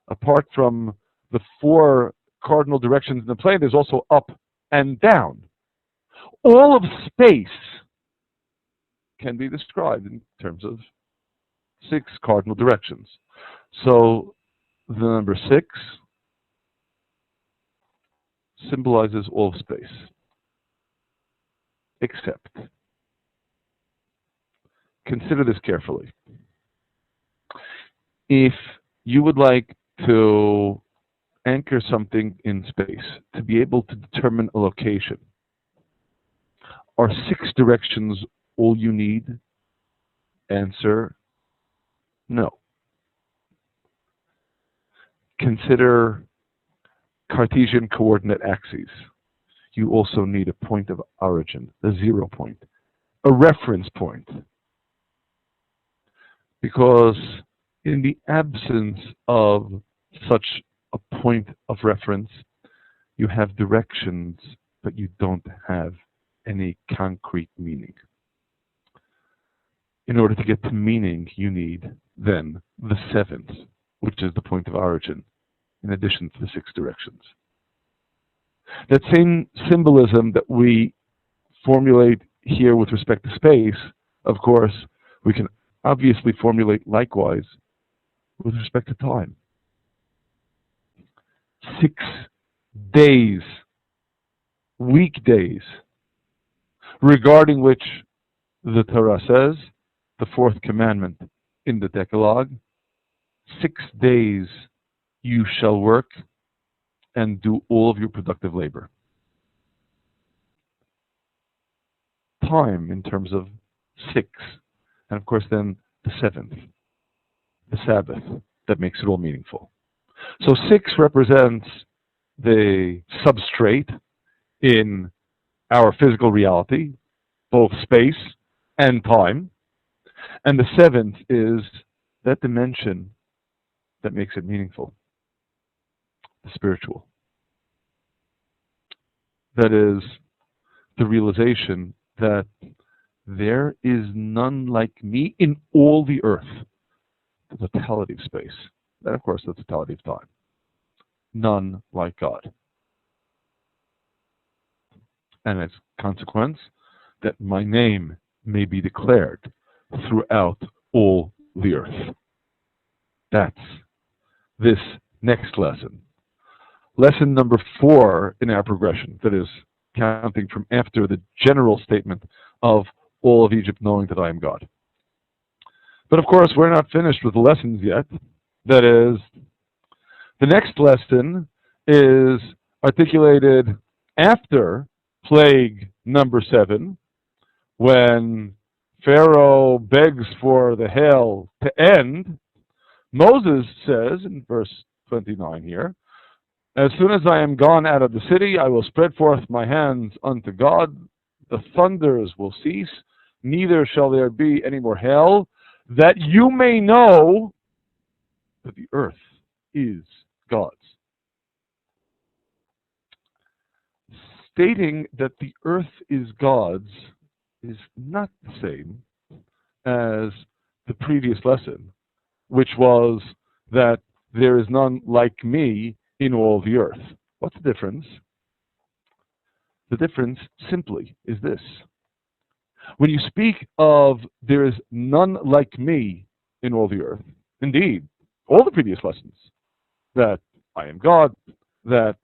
apart from the 4 cardinal directions in the plane, there's also up and down. All of space can be described in terms of 6 cardinal directions. So the number 6 symbolizes all of space, except, consider this carefully. If you would like to anchor something in space, to be able to determine a location, are 6 directions all you need? Answer, no. Consider Cartesian coordinate axes. You also need a point of origin, a 0 point, a reference point. Because in the absence of such a point of reference, you have directions, but you don't have any concrete meaning. In order to get to meaning, you need then the 7th, which is the point of origin, in addition to the 6 directions. That same symbolism that we formulate here with respect to space, of course, we can obviously formulate likewise with respect to time. 6 days, weekdays, regarding which the Torah says, the 4th commandment in the Decalogue, 6 days you shall work and do all of your productive labor. Time in terms of 6, and of course then the 7th, the Sabbath, that makes it all meaningful. So 6 represents the substrate in our physical reality, both space and time, and the 7th is that dimension that makes it meaningful, the spiritual. That is the realization that there is none like me in all the earth, the totality of space, and of course the totality of time. None like God. And as a consequence, that my name may be declared throughout all the earth. That's this next lesson. Lesson number 4 in our progression, that is, counting from after the general statement of all of Egypt knowing that I am God. But of course, we're not finished with the lessons yet. That is, the next lesson is articulated after plague number 7, when Pharaoh begs for the hail to end. Moses says in verse 29 here, as soon as I am gone out of the city, I will spread forth my hands unto God. The thunders will cease, neither shall there be any more hail, that you may know that the earth is God's. Stating that the earth is God's is not the same as the previous lesson, which was that there is none like me in all the earth. What's the difference? The difference simply is this. When you speak of there is none like me in all the earth, indeed, all the previous lessons that I am God, that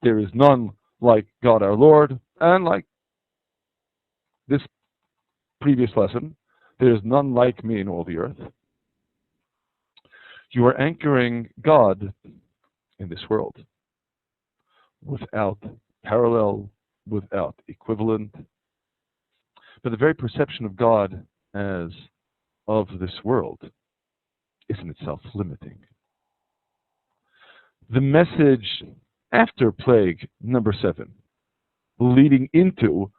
there is none like God our Lord, and like this previous lesson, there is none like me in all the earth. You are anchoring God in this world without parallel, without equivalent. But the very perception of God as of this world is in itself limiting. The message after plague number 7, leading into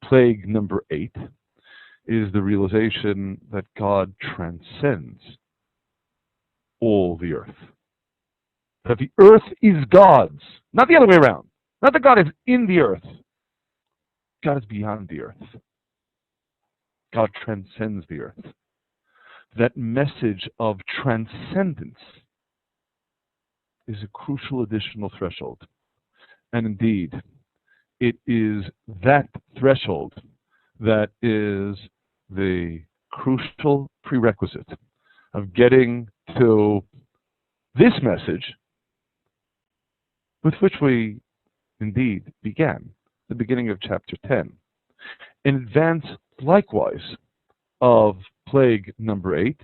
plague number 8, is the realization that God transcends all the earth. That the earth is God's, not the other way around. Not that God is in the earth. God is beyond the earth. God transcends the earth. That message of transcendence is a crucial additional threshold. And indeed, it is that threshold that is the crucial prerequisite of getting to this message with which we indeed began, the beginning of chapter 10. In advance, likewise, of plague number 8,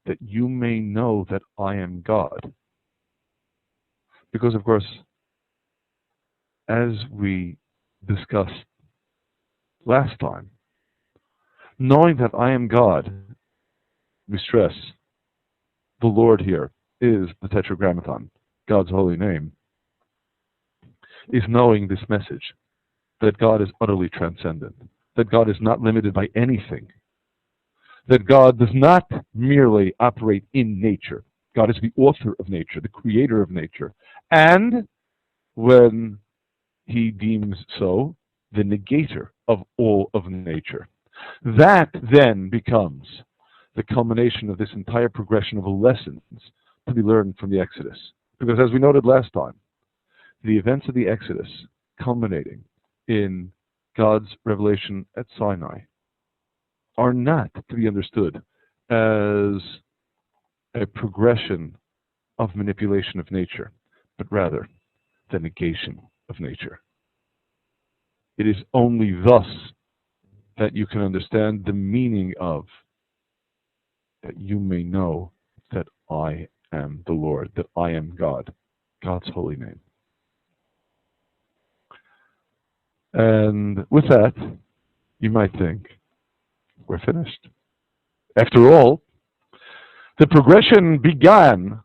that you may know that I am God. Because, of course, as we discussed last time, knowing that I am God, we stress, the Lord here is the Tetragrammaton, God's holy name, is knowing this message, that God is utterly transcendent, that God is not limited by anything, that God does not merely operate in nature. God is the author of nature, the creator of nature, and when he deems so, the negator of all of nature. That then becomes the culmination of this entire progression of lessons to be learned from the Exodus. Because as we noted last time, the events of the Exodus culminating in God's revelation at Sinai are not to be understood as a progression of manipulation of nature, but rather the negation of nature. It is only thus that you can understand the meaning of that you may know that I am the Lord, that I am God, God's holy name. And with that, you might think, we're finished. After all, the progression began,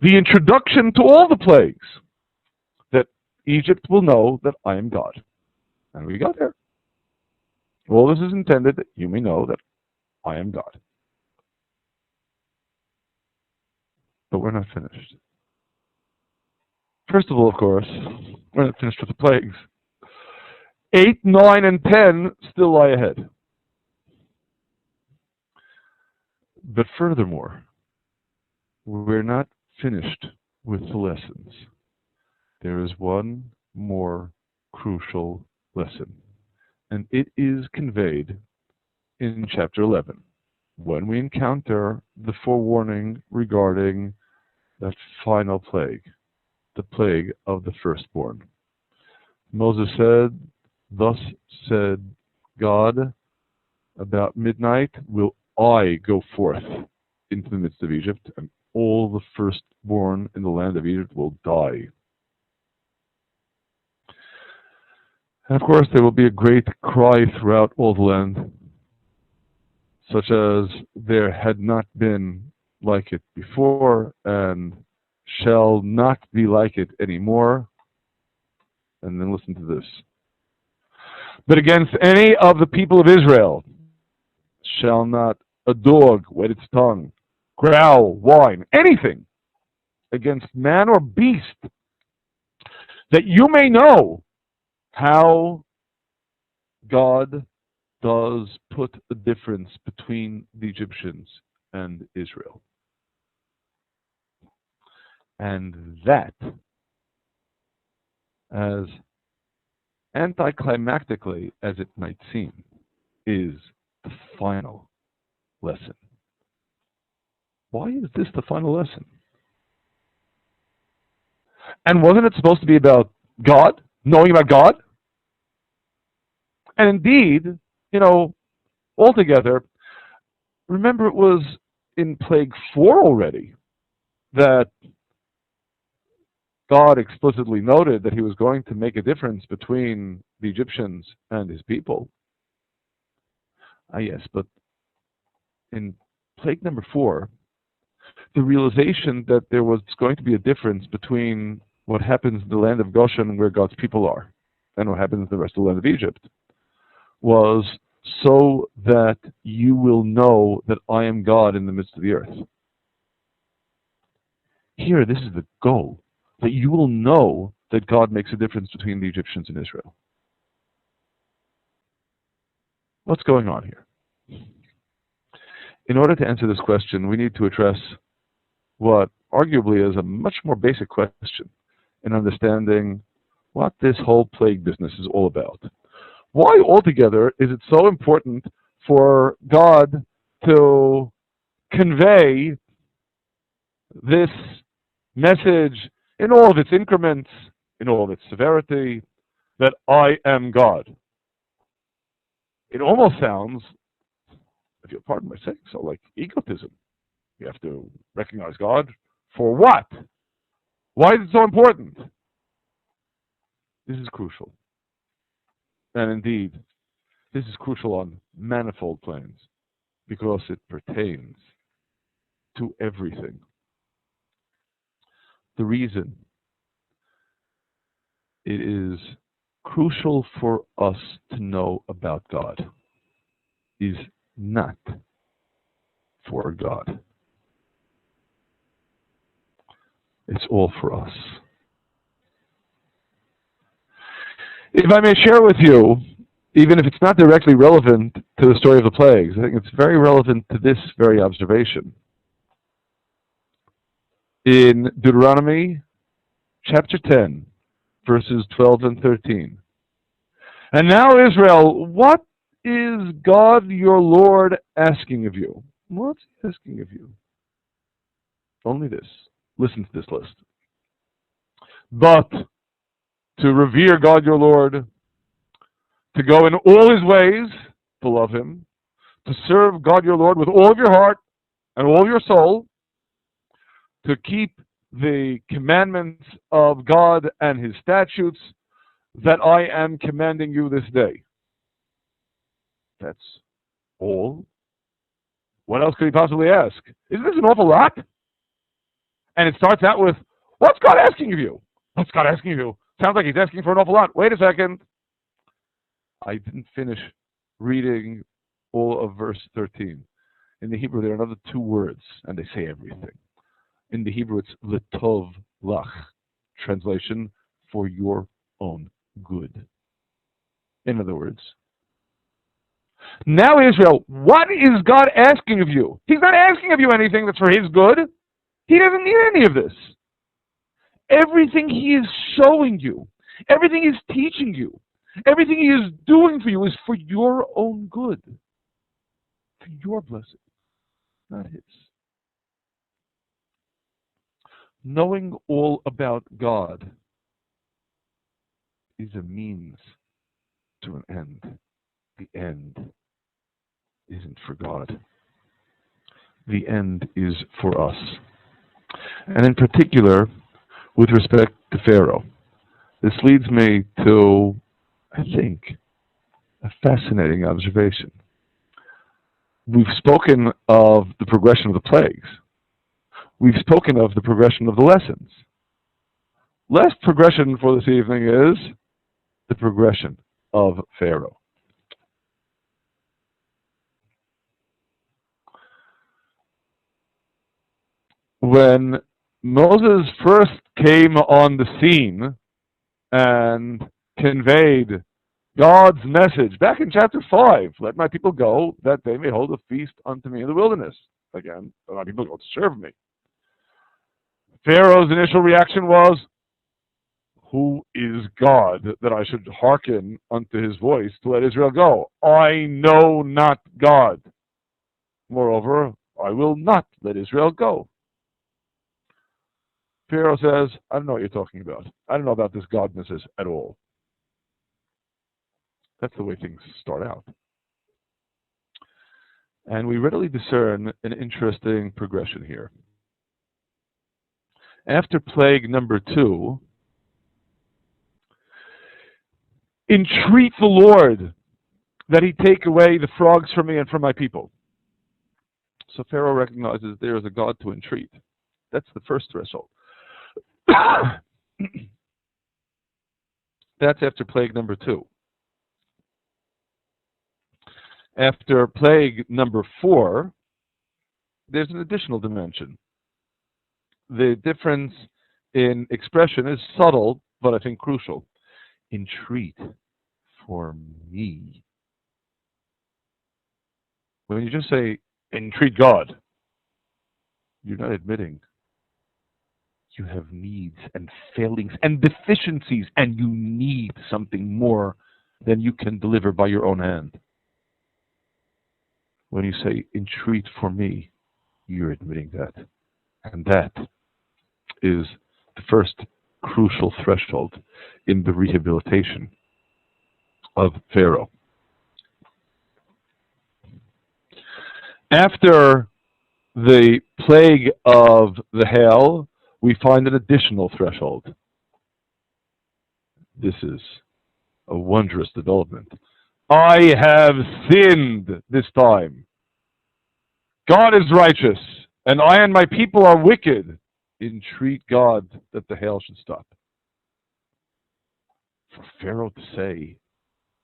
the introduction to all the plagues, that Egypt will know that I am God. And we got there. All this is intended that you may know that I am God. But we're not finished. First of all, of course, we're not finished with the plagues. 8, 9, and 10 still lie ahead. But furthermore, we're not finished with the lessons. There is one more crucial lesson, and it is conveyed in chapter 11, when we encounter the forewarning regarding that final plague, the plague of the firstborn. Moses said, "Thus said God, about midnight will I go forth into the midst of Egypt, and all the firstborn in the land of Egypt will die." And of course, there will be a great cry throughout all the land, such as there had not been like it before, and shall not be like it anymore. And then listen to this. But against any of the people of Israel shall not a dog wet its tongue, growl, whine, anything against man or beast, that you may know how God does put a difference between the Egyptians and Israel. And that, as anticlimactically as it might seem, is the final lesson. Why is this the final lesson? And wasn't it supposed to be about God, knowing about God? And indeed, altogether, remember it was in Plague 4 already that God explicitly noted that he was going to make a difference between the Egyptians and his people. Yes, but in Plague number 4, the realization that there was going to be a difference between what happens in the land of Goshen, where God's people are, and what happens in the rest of the land of Egypt, was so that you will know that I am God in the midst of the earth. Here, this is the goal, that you will know that God makes a difference between the Egyptians and Israel. What's going on here? In order to answer this question, we need to address what arguably is a much more basic question in understanding what this whole plague business is all about. Why altogether is it so important for God to convey this message in all of its increments, in all of its severity, that I am God? It almost sounds, if you'll pardon my saying so, like egotism. You have to recognize God for what? Why is it so important? This is crucial. And indeed, this is crucial on manifold planes because it pertains to everything. The reason it is crucial for us to know about God is not for God. It's all for us. If I may share with you, even if it's not directly relevant to the story of the plagues, I think it's very relevant to this very observation. In Deuteronomy chapter 10, verses 12 and 13. And now, Israel, what is God your Lord asking of you? What's he asking of you? Only this. Listen to this list. But to revere God your Lord, to go in all his ways, to love him, to serve God your Lord with all of your heart and all of your soul, to keep the commandments of God and his statutes that I am commanding you this day. That's all. What else could he possibly ask? Isn't this an awful lot? And it starts out with, what's God asking of you? What's God asking of you? Sounds like he's asking for an awful lot. Wait a second. I didn't finish reading all of verse 13. In the Hebrew, there are another two words, and they say everything. In the Hebrew, it's letov lach, translation, for your own good. In other words, now Israel, what is God asking of you? He's not asking of you anything that's for his good. He doesn't need any of this. Everything he is showing you, everything he's teaching you, everything he is doing for you is for your own good, for your blessing, not his. Knowing all about God is a means to an end. The end isn't for God. The end is for us. And in particular, with respect to Pharaoh, this leads me to, I think, a fascinating observation. We've spoken of the progression of the plagues. We've spoken of the progression of the lessons. Last progression for this evening is the progression of Pharaoh. When Moses first came on the scene and conveyed God's message back in chapter 5, let my people go that they may hold a feast unto me in the wilderness. Again, let my people go to serve me. Pharaoh's initial reaction was, who is God that I should hearken unto his voice to let Israel go? I know not God. Moreover, I will not let Israel go. Pharaoh says, I don't know what you're talking about. I don't know about this godnesses at all. That's the way things start out. And we readily discern an interesting progression here. After plague number 2, entreat the Lord that he take away the frogs from me and from my people. So Pharaoh recognizes there is a God to entreat. That's the first threshold. That's after plague number 2. After plague number 4, there's an additional dimension. The difference in expression is subtle, but I think crucial. Entreat for me. When you just say, entreat God, you're not admitting you have needs and failings and deficiencies, and you need something more than you can deliver by your own hand. When you say, entreat for me, you're admitting that. And that is the first crucial threshold in the rehabilitation of Pharaoh. After the plague of the hail, we find an additional threshold. This is a wondrous development. I have sinned this time. God is righteous, and I and my people are wicked. Entreat God that the hail should stop. For Pharaoh to say,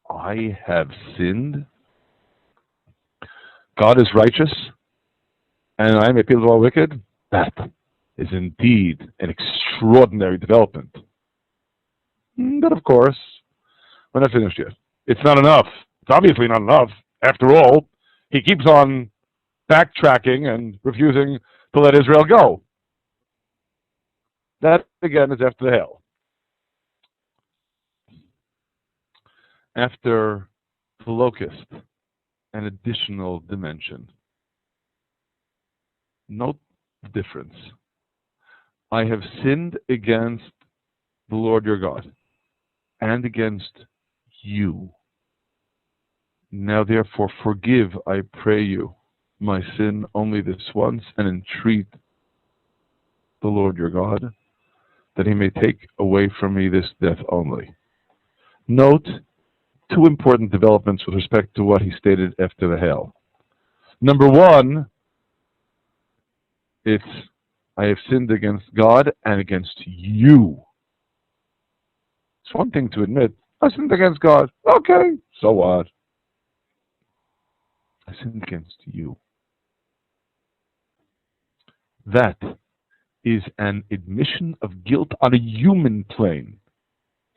I have sinned, God is righteous, and I and my people are wicked, that is indeed an extraordinary development. But of course, we're not finished yet. It's not enough. It's obviously not enough. After all, he keeps on backtracking and refusing to let Israel go. That, again, is after the hail. After the locust, an additional dimension. Note the difference. I have sinned against the Lord your God and against you. Now therefore forgive, I pray you, my sin only this once, and entreat the Lord your God that he may take away from me this death only. Note two important developments with respect to what he stated after the hail. Number one, it's I have sinned against God and against you. It's one thing to admit, I sinned against God. Okay, so what? I sinned against you. That is an admission of guilt on a human plane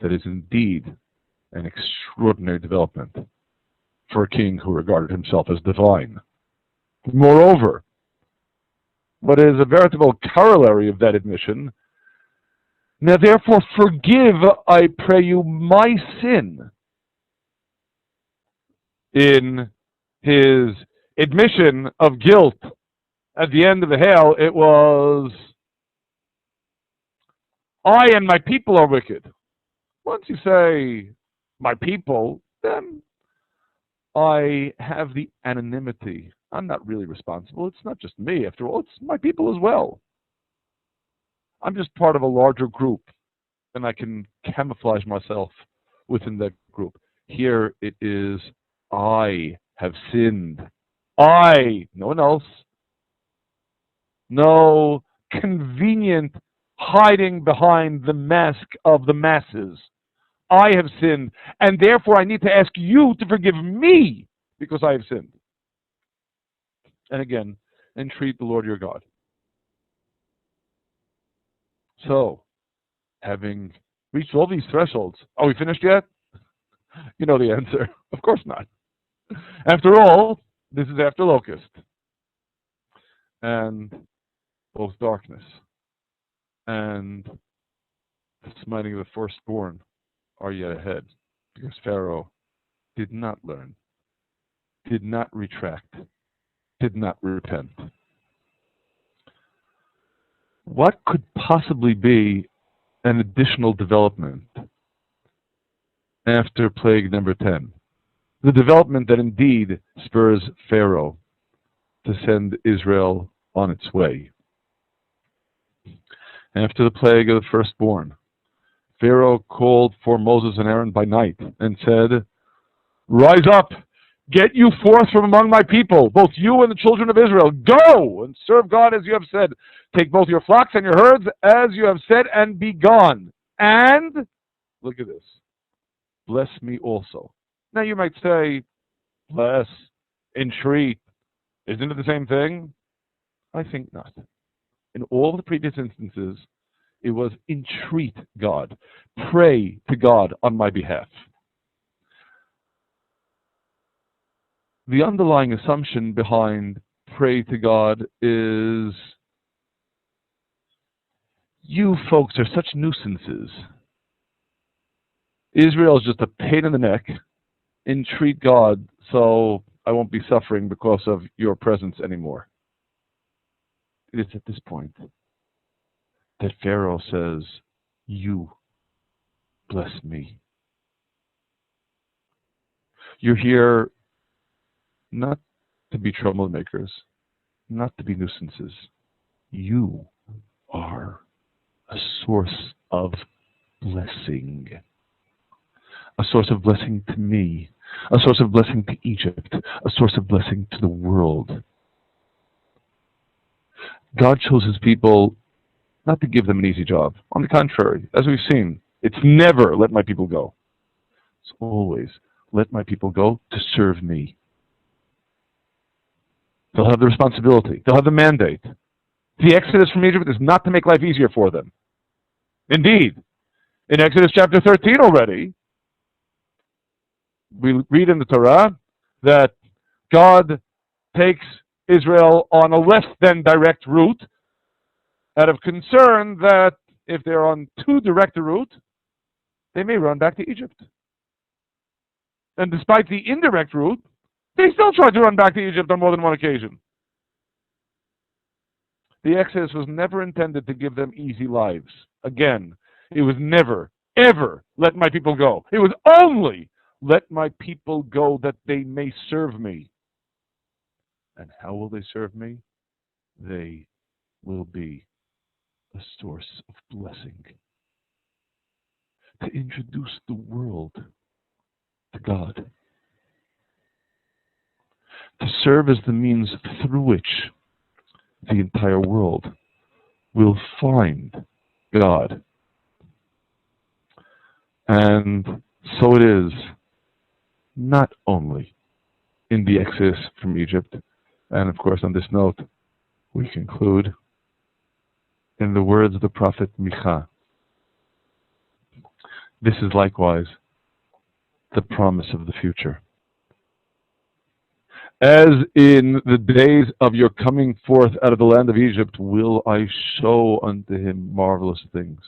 that is indeed an extraordinary development for a king who regarded himself as divine. Moreover, what is a veritable corollary of that admission, now therefore forgive, I pray you, my sin. In his admission of guilt at the end of the hail, it was, I and my people are wicked. Once you say, my people, then I have the anonymity. I'm not really responsible. It's not just me, after all. It's my people as well. I'm just part of a larger group, and I can camouflage myself within that group. Here it is, I have sinned. I, no one else. No convenient hiding behind the mask of the masses. I have sinned, and therefore I need to ask you to forgive me because I have sinned. And again, entreat the Lord your God. So, having reached all these thresholds, are we finished yet? You know the answer. Of course not. After all, this is after locust. And both darkness and the smiting of the firstborn are yet ahead, because Pharaoh did not learn, did not retract, did not repent. what could possibly be an additional development after plague number 10? The development that indeed spurs Pharaoh to send Israel on its way. After the plague of the firstborn, Pharaoh called for Moses and Aaron by night and said, "Rise up, get you forth from among my people, both you and the children of Israel. Go and serve God as you have said. Take both your flocks and your herds as you have said, and be gone. And," look at this, "bless me also." Now you might say, bless, entreat, isn't it the same thing? I think not. In all the previous instances, it was entreat God, pray to God on my behalf. The underlying assumption behind pray to God is, you folks are such nuisances. Israel is just a pain in the neck. Entreat God so I won't be suffering because of your presence anymore. It is at this point that Pharaoh says, "You bless me." You're here not to be troublemakers, not to be nuisances. You are a source of blessing. A source of blessing to me, a source of blessing to Egypt, a source of blessing to the world. God chose his people not to give them an easy job. On the contrary, as we've seen, it's never let my people go. It's always let my people go to serve me. They'll have the responsibility. They'll have the mandate. The exodus from Egypt is not to make life easier for them. Indeed, in Exodus chapter 13 already, we read in the Torah that God takes Israel on a less than direct route out of concern that if they're on too direct a route, they may run back to Egypt. And despite the indirect route, they still tried to run back to Egypt on more than one occasion. The Exodus was never intended to give them easy lives. Again, it was never, ever let my people go. It was only let my people go that they may serve me. And how will they serve me? They will be a source of blessing. To introduce the world to God. To serve as the means through which the entire world will find God. And so it is, not only in the Exodus from Egypt, and of course on this note, we conclude in the words of the prophet Micha. This is likewise the promise of the future. As in the days of your coming forth out of the land of Egypt, will I show unto him marvelous things.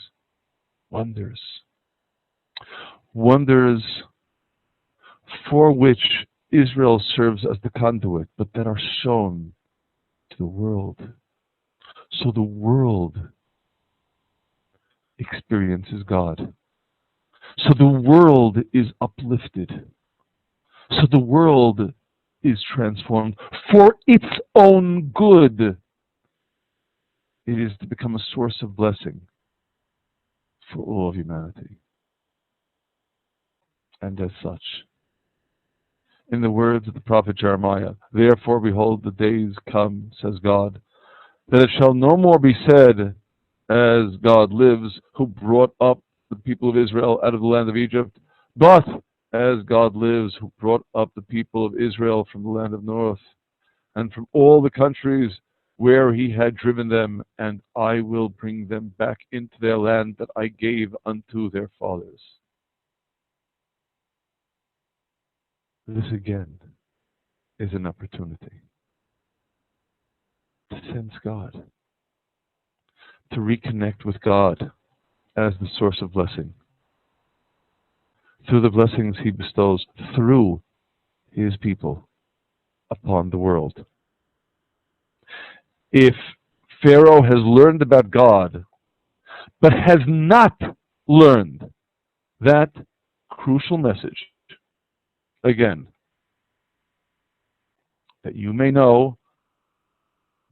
Wonders. Wonders for which Israel serves as the conduit, but that are shown to the world. So the world experiences God. So the world is uplifted. So the world is transformed for its own good. It is to become a source of blessing for all of humanity. And as such, in the words of the prophet Jeremiah, therefore, behold, the days come, says God, that it shall no more be said, as God lives, who brought up the people of Israel out of the land of Egypt, but as God lives, who brought up the people of Israel from the land of north, and from all the countries where he had driven them, and I will bring them back into their land that I gave unto their fathers. This again is an opportunity to sense God, to reconnect with God as the source of blessing, through the blessings he bestows through his people upon the world. If Pharaoh has learned about God, but has not learned that crucial message. Again, that you may know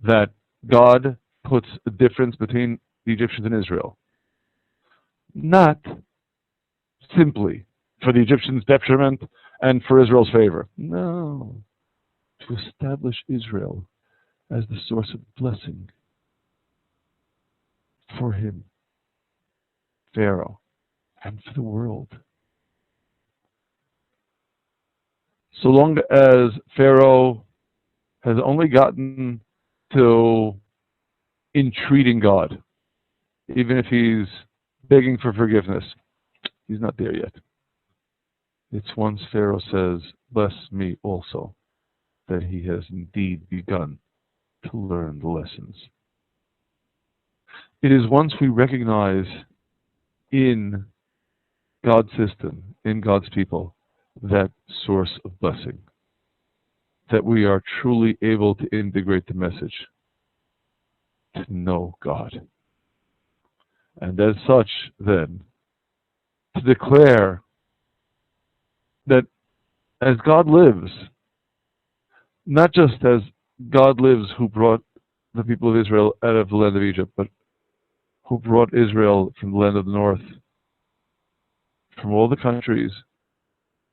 that God puts a difference between the Egyptians and Israel. Not simply for the Egyptians' detriment and for Israel's favor. No. To establish Israel as the source of blessing for him, Pharaoh, and for the world. So long as Pharaoh has only gotten to entreating God, even if he's begging for forgiveness, he's not there yet. It's once Pharaoh says, "Bless me also," that he has indeed begun to learn the lessons. It is once we recognize in God's system, in God's people, that source of blessing, that we are truly able to integrate the message, to know God. And as such, then, to declare that as God lives, not just as God lives who brought the people of Israel out of the land of Egypt, but who brought Israel from the land of the north, from all the countries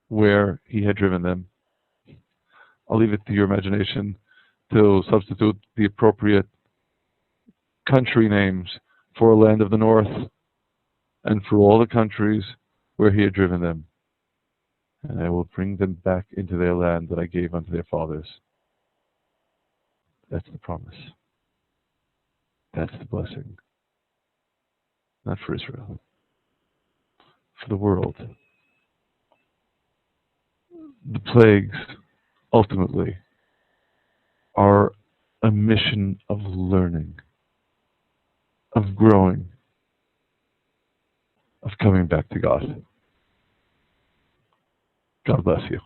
where he had driven them. I'll leave it to your imagination to substitute the appropriate country names for land of the north and for all the countries where he had driven them. And I will bring them back into their land that I gave unto their fathers. That's the promise. That's the blessing. Not for Israel, for the world. The plagues, ultimately, are a mission of learning, of growing, of coming back to God. God bless you.